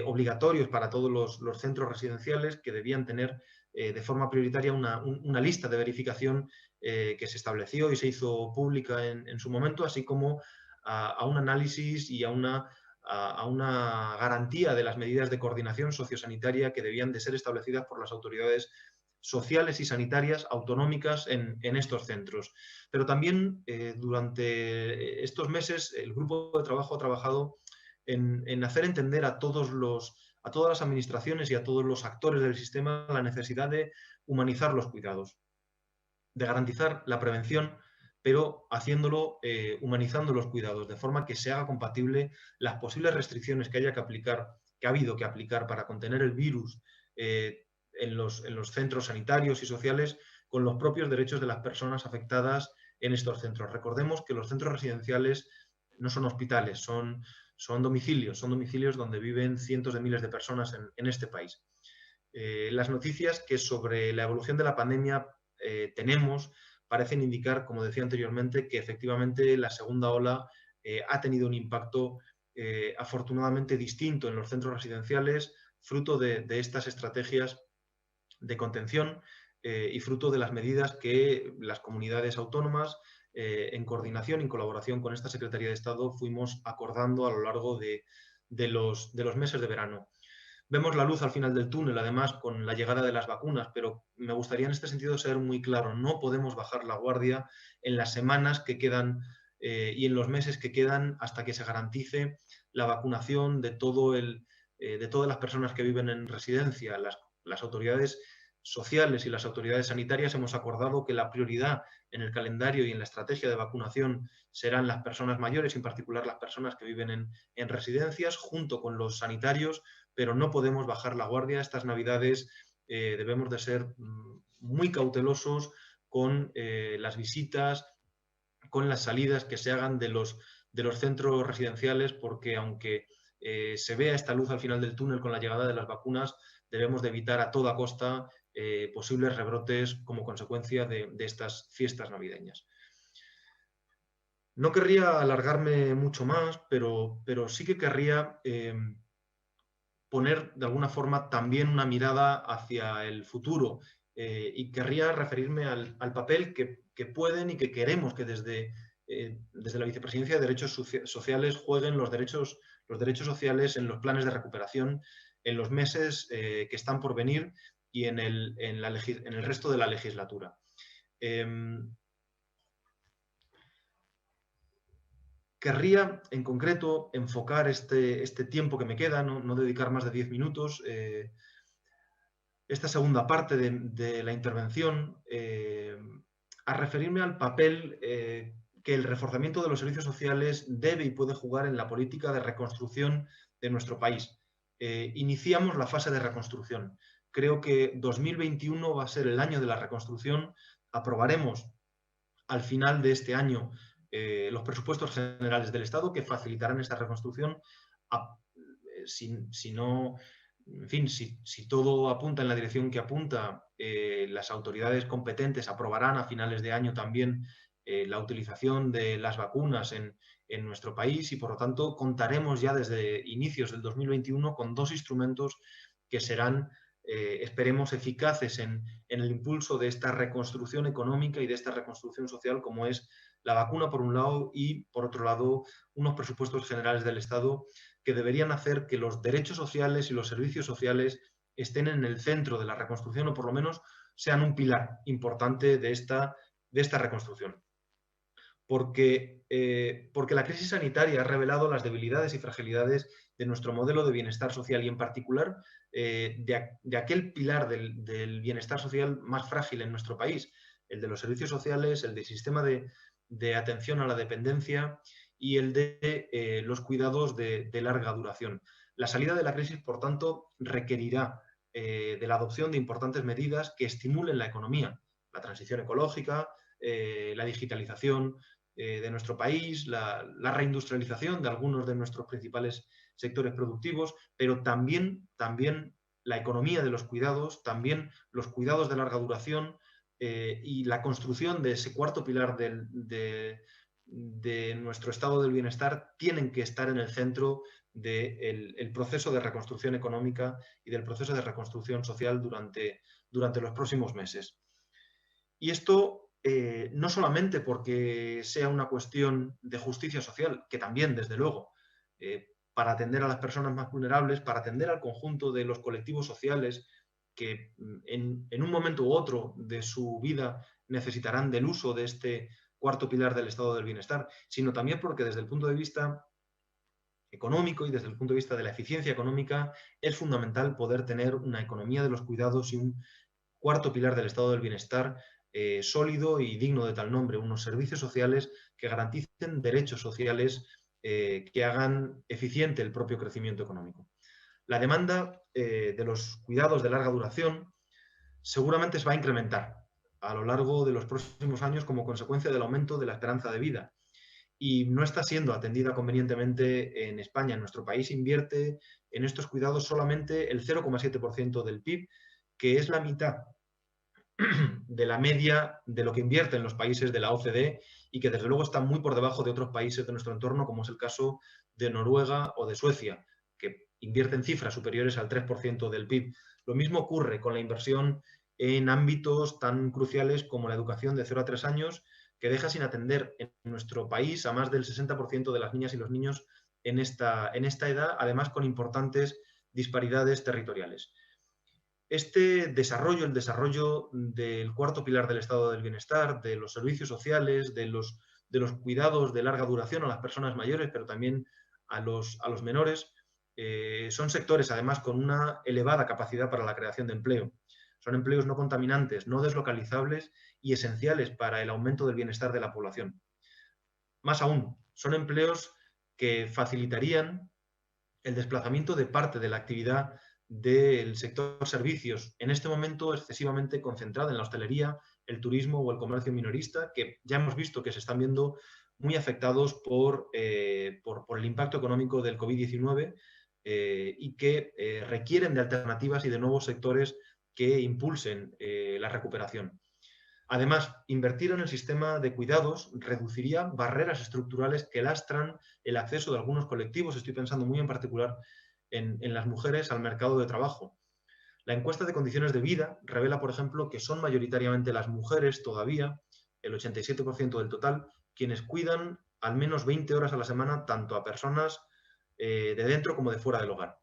obligatorios para todos los centros residenciales, que debían tener de forma prioritaria una lista de verificación que se estableció y se hizo pública en su momento, así como a un análisis y a una garantía de las medidas de coordinación sociosanitaria que debían de ser establecidas por las autoridades sociales y sanitarias autonómicas en estos centros. Pero también durante estos meses el grupo de trabajo ha trabajado en hacer entender a todas las administraciones y a todos los actores del sistema la necesidad de humanizar los cuidados, de garantizar la prevención, pero haciéndolo humanizando los cuidados, de forma que se haga compatible las posibles restricciones que ha habido que aplicar para contener el virus en los centros sanitarios y sociales, con los propios derechos de las personas afectadas en estos centros. Recordemos que los centros residenciales no son hospitales, son domicilios donde viven cientos de miles de personas en este país. Las noticias que sobre la evolución de la pandemia tenemos parecen indicar, como decía anteriormente, que efectivamente la segunda ola ha tenido un impacto afortunadamente distinto en los centros residenciales, fruto de estas estrategias de contención y fruto de las medidas que las comunidades autónomas, en coordinación y en colaboración con esta Secretaría de Estado, fuimos acordando a lo largo de los meses de verano. Vemos la luz al final del túnel, además, con la llegada de las vacunas, pero me gustaría en este sentido ser muy claro: no podemos bajar la guardia en las semanas que quedan y en los meses que quedan hasta que se garantice la vacunación de todas las personas que viven en residencia. Las autoridades sociales y las autoridades sanitarias hemos acordado que la prioridad en el calendario y en la estrategia de vacunación serán las personas mayores, en particular las personas que viven en residencias, junto con los sanitarios, pero no podemos bajar la guardia. Estas Navidades debemos de ser muy cautelosos con las visitas, con las salidas que se hagan de los centros residenciales, porque aunque se vea esta luz al final del túnel con la llegada de las vacunas, debemos de evitar a toda costa posibles rebrotes como consecuencia de estas fiestas navideñas. No querría alargarme mucho más, pero sí que querría poner de alguna forma también una mirada hacia el futuro y querría referirme al papel que pueden y que queremos que desde desde la Vicepresidencia de Derechos Sociales jueguen los derechos sociales en los planes de recuperación en los meses que están por venir y en el resto de la legislatura. Querría, en concreto, enfocar este tiempo que me queda, no dedicar más de 10 minutos, esta segunda parte de la intervención, a referirme al papel que el reforzamiento de los servicios sociales debe y puede jugar en la política de reconstrucción de nuestro país. Iniciamos la fase de reconstrucción. Creo que 2021 va a ser el año de la reconstrucción. Aprobaremos al final de este año los presupuestos generales del Estado que facilitarán esta reconstrucción. Si todo apunta en la dirección que apunta, las autoridades competentes aprobarán a finales de año también la utilización de las vacunas en nuestro país y, por lo tanto, contaremos ya desde inicios del 2021 con 2 instrumentos que serán, esperemos, eficaces en el impulso de esta reconstrucción económica y de esta reconstrucción social, como es la vacuna por un lado y, por otro lado, unos presupuestos generales del Estado que deberían hacer que los derechos sociales y los servicios sociales estén en el centro de la reconstrucción o por lo menos sean un pilar importante de esta reconstrucción. Porque la crisis sanitaria ha revelado las debilidades y fragilidades de nuestro modelo de bienestar social y, en particular, de aquel pilar del bienestar social más frágil en nuestro país, el de los servicios sociales, el del sistema de atención a la dependencia y el de los cuidados de larga duración. La salida de la crisis, por tanto, requerirá de la adopción de importantes medidas que estimulen la economía, la transición ecológica, la digitalización de nuestro país, la reindustrialización de algunos de nuestros principales sectores productivos, pero también la economía de los cuidados, también los cuidados de larga duración y la construcción de ese cuarto pilar de nuestro estado del bienestar tienen que estar en el centro del proceso de reconstrucción económica y del proceso de reconstrucción social durante los próximos meses. Y esto no solamente porque sea una cuestión de justicia social, que también, desde luego, para atender a las personas más vulnerables, para atender al conjunto de los colectivos sociales que en un momento u otro de su vida necesitarán del uso de este cuarto pilar del estado del bienestar, sino también porque desde el punto de vista económico y desde el punto de vista de la eficiencia económica es fundamental poder tener una economía de los cuidados y un cuarto pilar del estado del bienestar sólido y digno de tal nombre, unos servicios sociales que garanticen derechos sociales que hagan eficiente el propio crecimiento económico. La demanda de los cuidados de larga duración seguramente se va a incrementar a lo largo de los próximos años como consecuencia del aumento de la esperanza de vida y no está siendo atendida convenientemente en España. En nuestro país invierte en estos cuidados solamente el 0,7% del PIB, que es la mitad de la media de lo que invierten los países de la OCDE y que desde luego está muy por debajo de otros países de nuestro entorno, como es el caso de Noruega o de Suecia, que invierten cifras superiores al 3% del PIB. Lo mismo ocurre con la inversión en ámbitos tan cruciales como la educación de 0 a 3 años, que deja sin atender en nuestro país a más del 60% de las niñas y los niños en esta edad, además con importantes disparidades territoriales. Este desarrollo, el desarrollo del cuarto pilar del estado del bienestar, de los servicios sociales, de los cuidados de larga duración a las personas mayores, pero también a los menores, son sectores además con una elevada capacidad para la creación de empleo. Son empleos no contaminantes, no deslocalizables y esenciales para el aumento del bienestar de la población. Más aún, son empleos que facilitarían el desplazamiento de parte de la actividad del sector servicios, en este momento excesivamente concentrada en la hostelería, el turismo o el comercio minorista, que ya hemos visto que se están viendo muy afectados por el impacto económico del COVID-19 y que requieren de alternativas y de nuevos sectores que impulsen la recuperación. Además, invertir en el sistema de cuidados reduciría barreras estructurales que lastran el acceso de algunos colectivos. Estoy pensando muy en particular en las mujeres al mercado de trabajo. La encuesta de condiciones de vida revela, por ejemplo, que son mayoritariamente las mujeres todavía, el 87% del total, quienes cuidan al menos 20 horas a la semana tanto a personas de dentro como de fuera del hogar.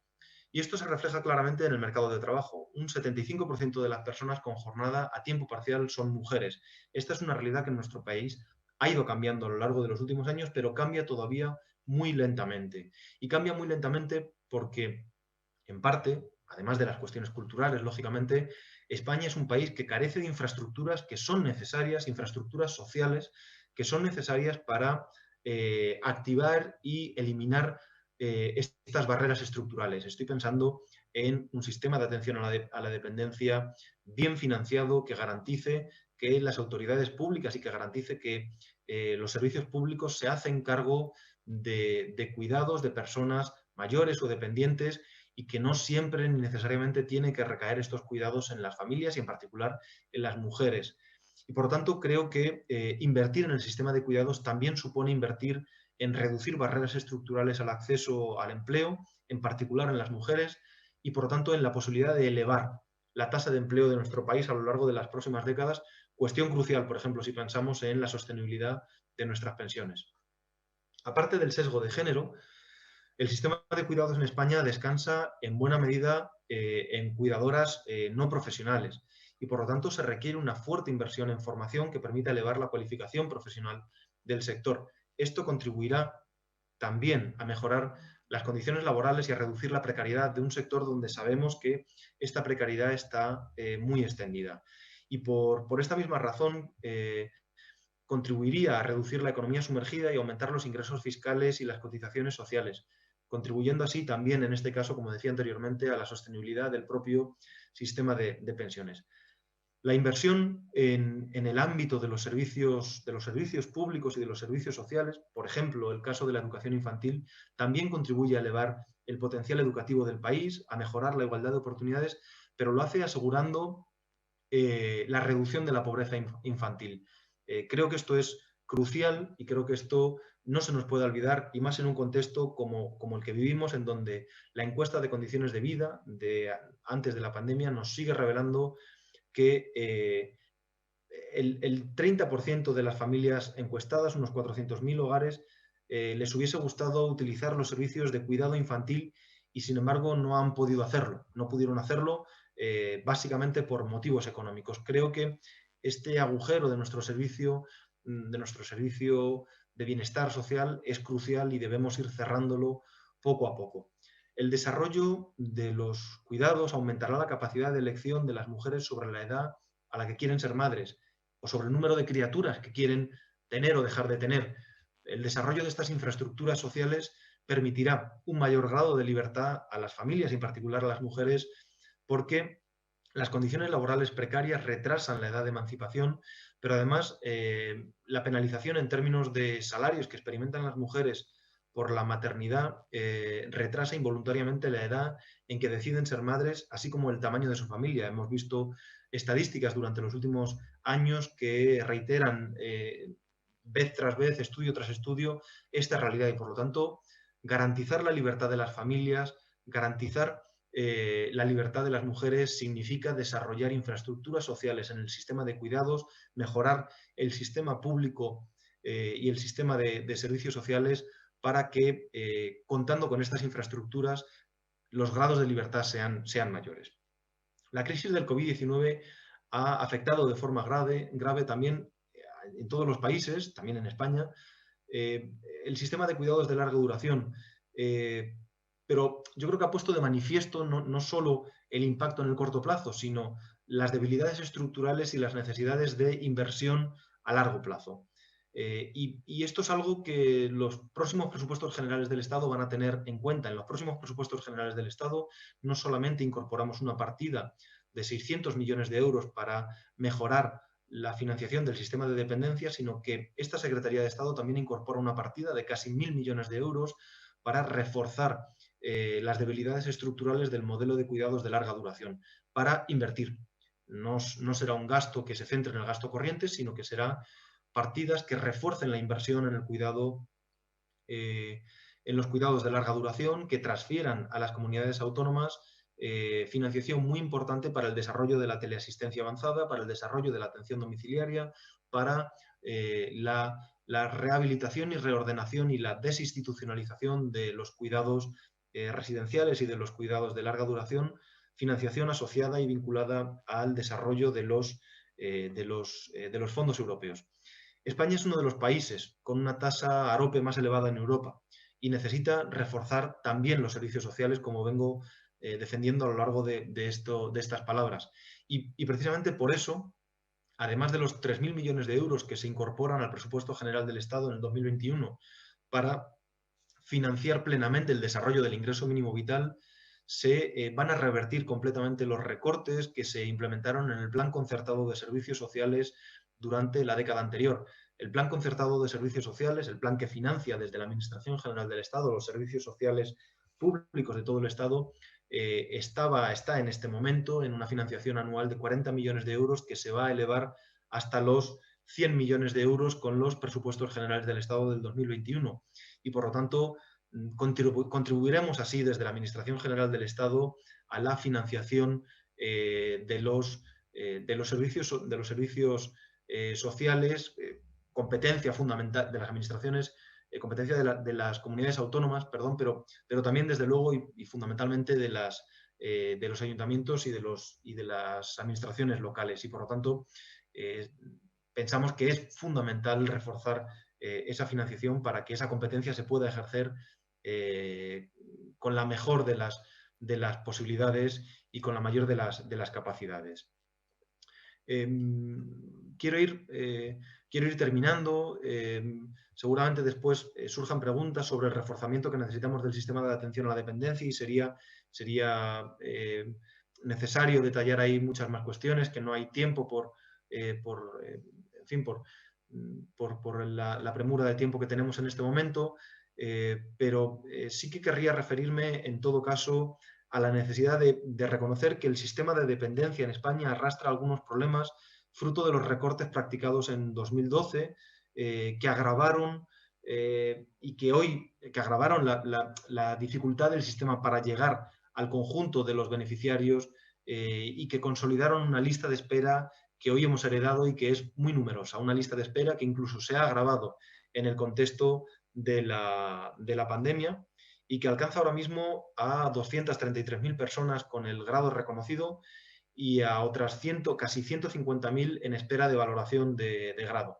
Y esto se refleja claramente en el mercado de trabajo. Un 75% de las personas con jornada a tiempo parcial son mujeres. Esta es una realidad que en nuestro país ha ido cambiando a lo largo de los últimos años, pero cambia todavía muy lentamente. Y cambia muy lentamente porque, en parte, además de las cuestiones culturales, lógicamente, España es un país que carece de infraestructuras que son necesarias, infraestructuras sociales que son necesarias para activar y eliminar estas barreras estructurales. Estoy pensando en un sistema de atención a la dependencia bien financiado que garantice que las autoridades públicas y que garantice que los servicios públicos se hacen cargo de cuidados de personas mayores o dependientes y que no siempre ni necesariamente tiene que recaer estos cuidados en las familias y en particular en las mujeres. Y por lo tanto creo que invertir en el sistema de cuidados también supone invertir en reducir barreras estructurales al acceso al empleo, en particular en las mujeres, y por lo tanto en la posibilidad de elevar la tasa de empleo de nuestro país a lo largo de las próximas décadas, cuestión crucial, por ejemplo, si pensamos en la sostenibilidad de nuestras pensiones. Aparte del sesgo de género, el sistema de cuidados en España descansa en buena medida en cuidadoras no profesionales y por lo tanto se requiere una fuerte inversión en formación que permita elevar la cualificación profesional del sector. Esto contribuirá también a mejorar las condiciones laborales y a reducir la precariedad de un sector donde sabemos que esta precariedad está muy extendida. Y por esta misma razón contribuiría a reducir la economía sumergida y aumentar los ingresos fiscales y las cotizaciones sociales, contribuyendo así también, en este caso, como decía anteriormente, a la sostenibilidad del propio sistema de pensiones. La inversión en el ámbito de los servicios públicos y de los servicios sociales, por ejemplo, el caso de la educación infantil, también contribuye a elevar el potencial educativo del país, a mejorar la igualdad de oportunidades, pero lo hace asegurando la reducción de la pobreza infantil. Creo que esto es crucial y creo que esto no se nos puede olvidar, y más en un contexto como el que vivimos, en donde la encuesta de condiciones de vida antes de la pandemia nos sigue revelando que el 30% de las familias encuestadas, unos 400.000 hogares, les hubiese gustado utilizar los servicios de cuidado infantil y, sin embargo, no han podido hacerlo. No pudieron hacerlo básicamente por motivos económicos. Creo que este agujero de nuestro servicio de bienestar social es crucial y debemos ir cerrándolo poco a poco. El desarrollo de los cuidados aumentará la capacidad de elección de las mujeres sobre la edad a la que quieren ser madres o sobre el número de criaturas que quieren tener o dejar de tener. El desarrollo de estas infraestructuras sociales permitirá un mayor grado de libertad a las familias y en particular a las mujeres, porque las condiciones laborales precarias retrasan la edad de emancipación, pero además la penalización en términos de salarios que experimentan las mujeres por la maternidad retrasa involuntariamente la edad en que deciden ser madres, así como el tamaño de su familia. Hemos visto estadísticas durante los últimos años que reiteran vez tras vez, estudio tras estudio, esta realidad y, por lo tanto, garantizar la libertad de las familias, garantizar la libertad de las mujeres significa desarrollar infraestructuras sociales en el sistema de cuidados, mejorar el sistema público y el sistema de servicios sociales para que, contando con estas infraestructuras, los grados de libertad sean mayores. La crisis del COVID-19 ha afectado de forma grave también en todos los países, también en España, el sistema de cuidados de larga duración. Pero yo creo que ha puesto de manifiesto no solo el impacto en el corto plazo, sino las debilidades estructurales y las necesidades de inversión a largo plazo. Y esto es algo que los próximos presupuestos generales del Estado van a tener en cuenta. En los próximos presupuestos generales del Estado no solamente incorporamos una partida de 600 millones de euros para mejorar la financiación del sistema de dependencia, sino que esta Secretaría de Estado también incorpora una partida de casi 1.000 millones de euros para reforzar las debilidades estructurales del modelo de cuidados de larga duración, para invertir. No será un gasto que se centre en el gasto corriente, sino que será partidas que refuercen la inversión en el cuidado, en los cuidados de larga duración, que transfieran a las comunidades autónomas financiación muy importante para el desarrollo de la teleasistencia avanzada, para el desarrollo de la atención domiciliaria, para la rehabilitación y reordenación y la desinstitucionalización de los cuidados residenciales y de los cuidados de larga duración, financiación asociada y vinculada al desarrollo de los fondos europeos. España es uno de los países con una tasa AROPE más elevada en Europa y necesita reforzar también los servicios sociales, como vengo defendiendo a lo largo de estas palabras. Y precisamente por eso, además de los 3.000 millones de euros que se incorporan al presupuesto general del Estado en el 2021 para financiar plenamente el desarrollo del ingreso mínimo vital, se van a revertir completamente los recortes que se implementaron en el Plan Concertado de Servicios Sociales durante la década anterior. El Plan Concertado de Servicios Sociales, el plan que financia desde la Administración General del Estado los servicios sociales públicos de todo el Estado, está en este momento en una financiación anual de 40 millones de euros que se va a elevar hasta los 100 millones de euros con los presupuestos generales del Estado del 2021. Y por lo tanto, contribuiremos así desde la Administración General del Estado a la financiación de los servicios sociales, competencia fundamental de las administraciones, competencia de las comunidades autónomas, perdón, pero también desde luego y fundamentalmente de los ayuntamientos y de las administraciones locales. Y por lo tanto, pensamos que es fundamental reforzar esa financiación para que esa competencia se pueda ejercer con la mejor de las posibilidades y con la mayor de las capacidades. Quiero ir terminando. Seguramente después surjan preguntas sobre el reforzamiento que necesitamos del sistema de atención a la dependencia y sería necesario detallar ahí muchas más cuestiones, que no hay tiempo por la premura de tiempo que tenemos en este momento, pero sí que querría referirme en todo caso a la necesidad de reconocer que el sistema de dependencia en España arrastra algunos problemas fruto de los recortes practicados en 2012 que agravaron la dificultad del sistema para llegar al conjunto de los beneficiarios y que consolidaron una lista de espera que hoy hemos heredado y que es muy numerosa, una lista de espera que incluso se ha agravado en el contexto de la pandemia y que alcanza ahora mismo a 233.000 personas con el grado reconocido y a otras casi 150.000 en espera de valoración de grado.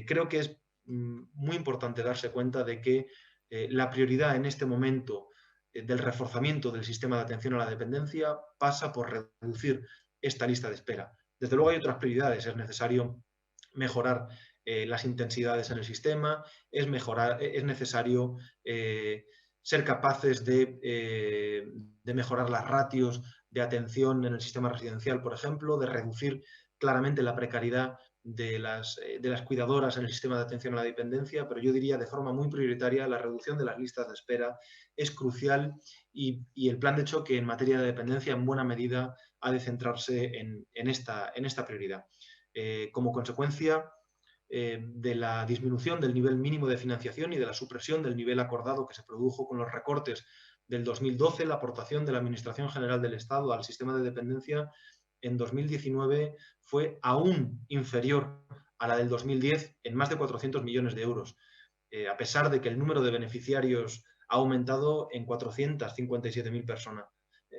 Creo que es muy importante darse cuenta de que la prioridad en este momento del reforzamiento del sistema de atención a la dependencia pasa por reducir esta lista de espera. Desde luego hay otras prioridades, es necesario mejorar las intensidades en el sistema, es necesario ser capaces de mejorar las ratios de atención en el sistema residencial, por ejemplo, de reducir claramente la precariedad de las cuidadoras en el sistema de atención a la dependencia, pero yo diría de forma muy prioritaria la reducción de las listas de espera es crucial y el plan de choque en materia de dependencia en buena medida ha de centrarse en esta prioridad. Como consecuencia de la disminución del nivel mínimo de financiación y de la supresión del nivel acordado que se produjo con los recortes del 2012, la aportación de la Administración General del Estado al sistema de dependencia en 2019 fue aún inferior a la del 2010 en más de 400 millones de euros, a pesar de que el número de beneficiarios ha aumentado en 457.000 personas.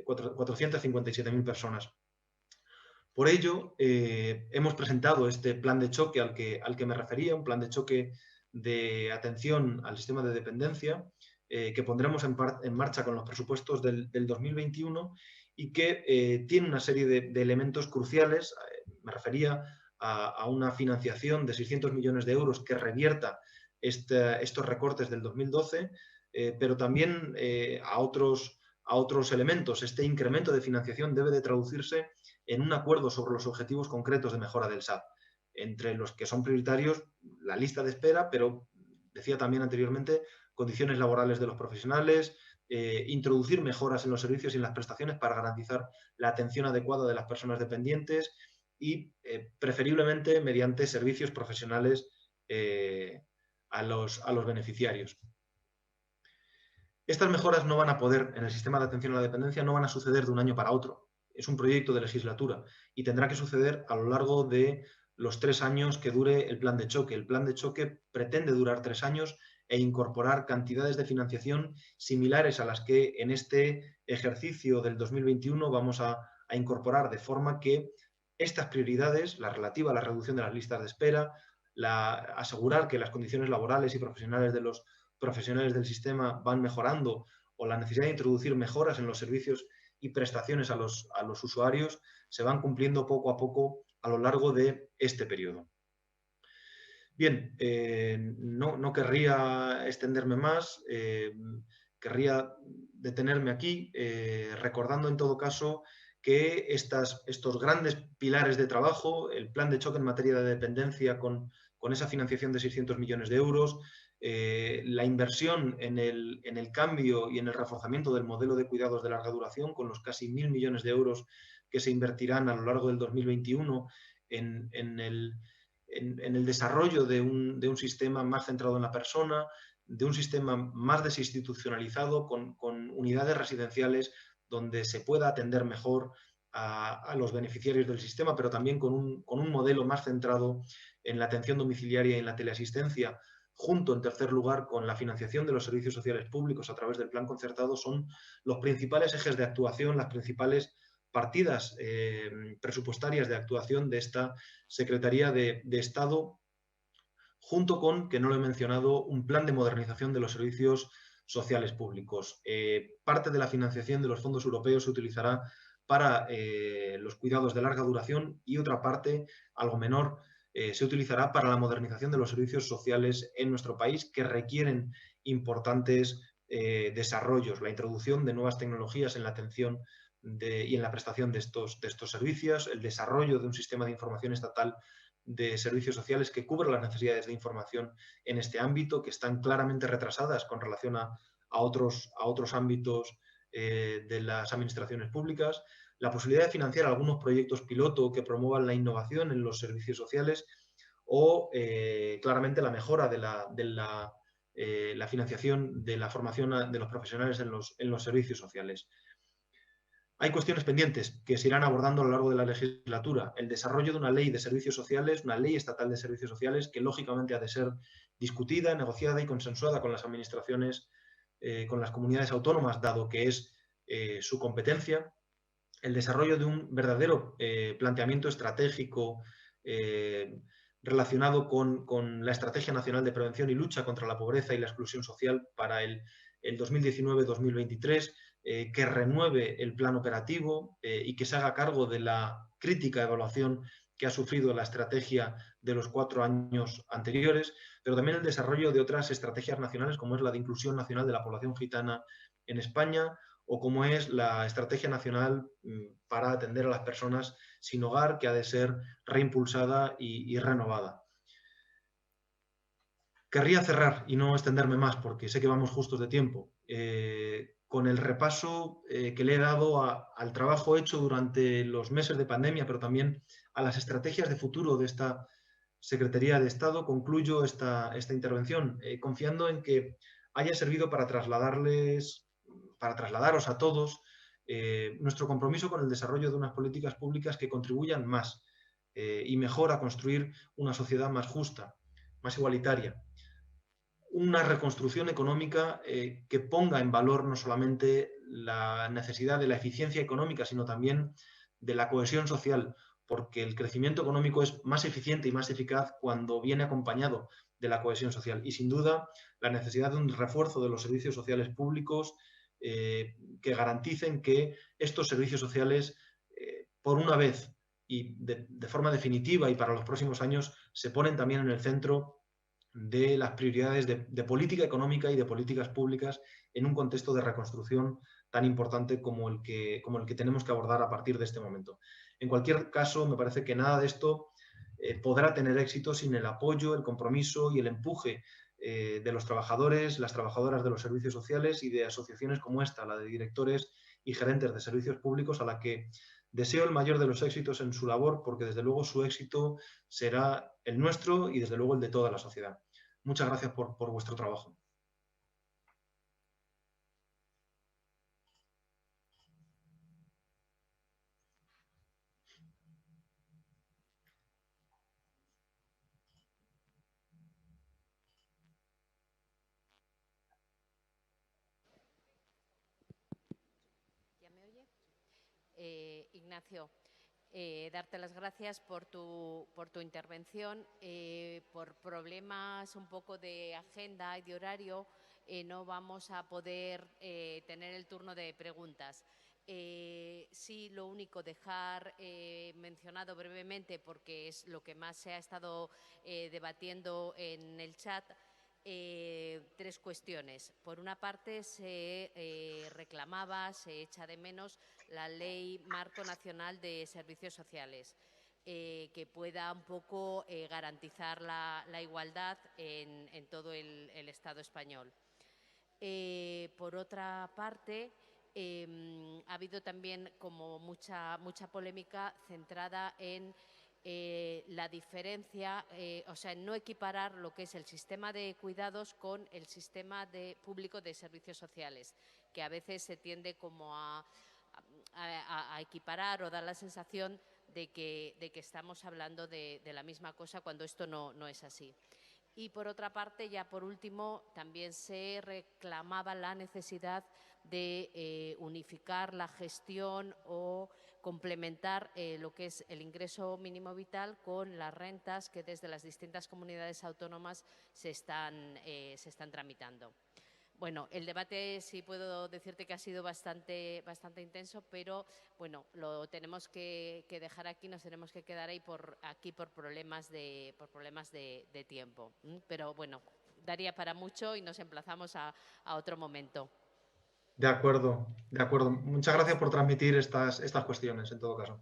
457.000 personas. Por ello, hemos presentado este plan de choque al que me refería, un plan de choque de atención al sistema de dependencia, que pondremos en marcha con los presupuestos del 2021 y que tiene una serie de elementos cruciales. Me refería a una financiación de 600 millones de euros que revierta estos recortes del 2012, pero también a otros elementos. Este incremento de financiación debe de traducirse en un acuerdo sobre los objetivos concretos de mejora del SAT, entre los que son prioritarios la lista de espera, pero decía también anteriormente, condiciones laborales de los profesionales, introducir mejoras en los servicios y en las prestaciones para garantizar la atención adecuada de las personas dependientes y preferiblemente mediante servicios profesionales a los beneficiarios. Estas mejoras no van a poder, en el sistema de atención a la dependencia, no van a suceder de un año para otro. Es un proyecto de legislatura y tendrá que suceder a lo largo de los 3 años que dure el plan de choque. El plan de choque pretende durar 3 años e incorporar cantidades de financiación similares a las que en este ejercicio del 2021 vamos a incorporar, de forma que estas prioridades, la relativa a la reducción de las listas de espera, asegurar que las condiciones laborales y profesionales de los profesionales del sistema van mejorando, o la necesidad de introducir mejoras en los servicios y prestaciones a los usuarios, se van cumpliendo poco a poco a lo largo de este periodo. Bien, no querría extenderme más, querría detenerme aquí, recordando en todo caso que estos grandes pilares de trabajo, el plan de choque en materia de dependencia con esa financiación de 600 millones de euros, la inversión en el cambio y en el reforzamiento del modelo de cuidados de larga duración, con los casi 1.000 millones de euros que se invertirán a lo largo del 2021 en el desarrollo de un sistema más centrado en la persona, de un sistema más desinstitucionalizado, con unidades residenciales donde se pueda atender mejor a los beneficiarios del sistema, pero también con un modelo más centrado en la atención domiciliaria y en la teleasistencia, junto, en tercer lugar, con la financiación de los servicios sociales públicos a través del plan concertado, son los principales ejes de actuación, las principales partidas presupuestarias de actuación de esta Secretaría de Estado, junto con, que no lo he mencionado, un plan de modernización de los servicios sociales públicos. Parte de la financiación de los fondos europeos se utilizará para los cuidados de larga duración y otra parte, algo menor, se utilizará para la modernización de los servicios sociales en nuestro país, que requieren importantes desarrollos, la introducción de nuevas tecnologías en la atención y en la prestación de estos servicios, el desarrollo de un sistema de información estatal de servicios sociales que cubra las necesidades de información en este ámbito, que están claramente retrasadas con relación a otros ámbitos de las administraciones públicas, la posibilidad de financiar algunos proyectos piloto que promuevan la innovación en los servicios sociales, o claramente la mejora de la financiación de la formación de los profesionales en los servicios sociales. Hay cuestiones pendientes que se irán abordando a lo largo de la legislatura. El desarrollo de una ley de servicios sociales, una ley estatal de servicios sociales, que lógicamente ha de ser discutida, negociada y consensuada con las administraciones, con las comunidades autónomas, dado que es su competencia. El desarrollo de un verdadero planteamiento estratégico relacionado con la Estrategia Nacional de Prevención y Lucha contra la Pobreza y la Exclusión Social para el 2019-2023, que renueve el plan operativo y que se haga cargo de la crítica evaluación que ha sufrido la estrategia de los 4 años anteriores, pero también el desarrollo de otras estrategias nacionales, como es la de inclusión nacional de la población gitana en España, o como es la Estrategia Nacional para atender a las personas sin hogar, que ha de ser reimpulsada y renovada. Querría cerrar y no extenderme más, porque sé que vamos justos de tiempo, con el repaso que le he dado al trabajo hecho durante los meses de pandemia, pero también a las estrategias de futuro de esta Secretaría de Estado. Concluyo esta intervención confiando en que haya servido para trasladaros a todos nuestro compromiso con el desarrollo de unas políticas públicas que contribuyan más y mejor a construir una sociedad más justa, más igualitaria. Una reconstrucción económica que ponga en valor no solamente la necesidad de la eficiencia económica, sino también de la cohesión social, porque el crecimiento económico es más eficiente y más eficaz cuando viene acompañado de la cohesión social. Y sin duda, la necesidad de un refuerzo de los servicios sociales públicos que garanticen que estos servicios sociales, por una vez y de forma definitiva y para los próximos años, se ponen también en el centro de las prioridades de política económica y de políticas públicas en un contexto de reconstrucción tan importante como el que tenemos que abordar a partir de este momento. En cualquier caso, me parece que nada de esto podrá tener éxito sin el apoyo, el compromiso y el empuje de los trabajadores, las trabajadoras de los servicios sociales y de asociaciones como esta, la de directores y gerentes de servicios públicos, a la que deseo el mayor de los éxitos en su labor, porque desde luego su éxito será el nuestro y desde luego el de toda la sociedad. Muchas gracias por vuestro trabajo.
Ignacio, darte las gracias por tu intervención. Por problemas un poco de agenda y de horario, no vamos a poder tener el turno de preguntas. Sí, lo único, dejar mencionado brevemente, porque es lo que más se ha estado debatiendo en el chat, tres cuestiones. Por una parte, se reclamaba, se echa de menos la Ley Marco Nacional de Servicios Sociales, que pueda un poco garantizar la igualdad en todo el Estado español. Por otra parte, ha habido también como mucha polémica centrada en la diferencia, o sea, en no equiparar lo que es el sistema de cuidados con el sistema público de servicios sociales, que a veces se tiende como a equiparar o dar la sensación de que estamos hablando de la misma cosa, cuando esto no es así. Y por otra parte, ya por último, también se reclamaba la necesidad de unificar la gestión o complementar lo que es el ingreso mínimo vital con las rentas que desde las distintas comunidades autónomas se están tramitando. Bueno, el debate sí puedo decirte que ha sido bastante intenso, pero bueno, lo tenemos que dejar aquí, nos tenemos que quedar ahí por problemas de tiempo. Pero bueno, daría para mucho y nos emplazamos a otro momento.
De acuerdo, de acuerdo. Muchas gracias por transmitir estas cuestiones, en todo caso.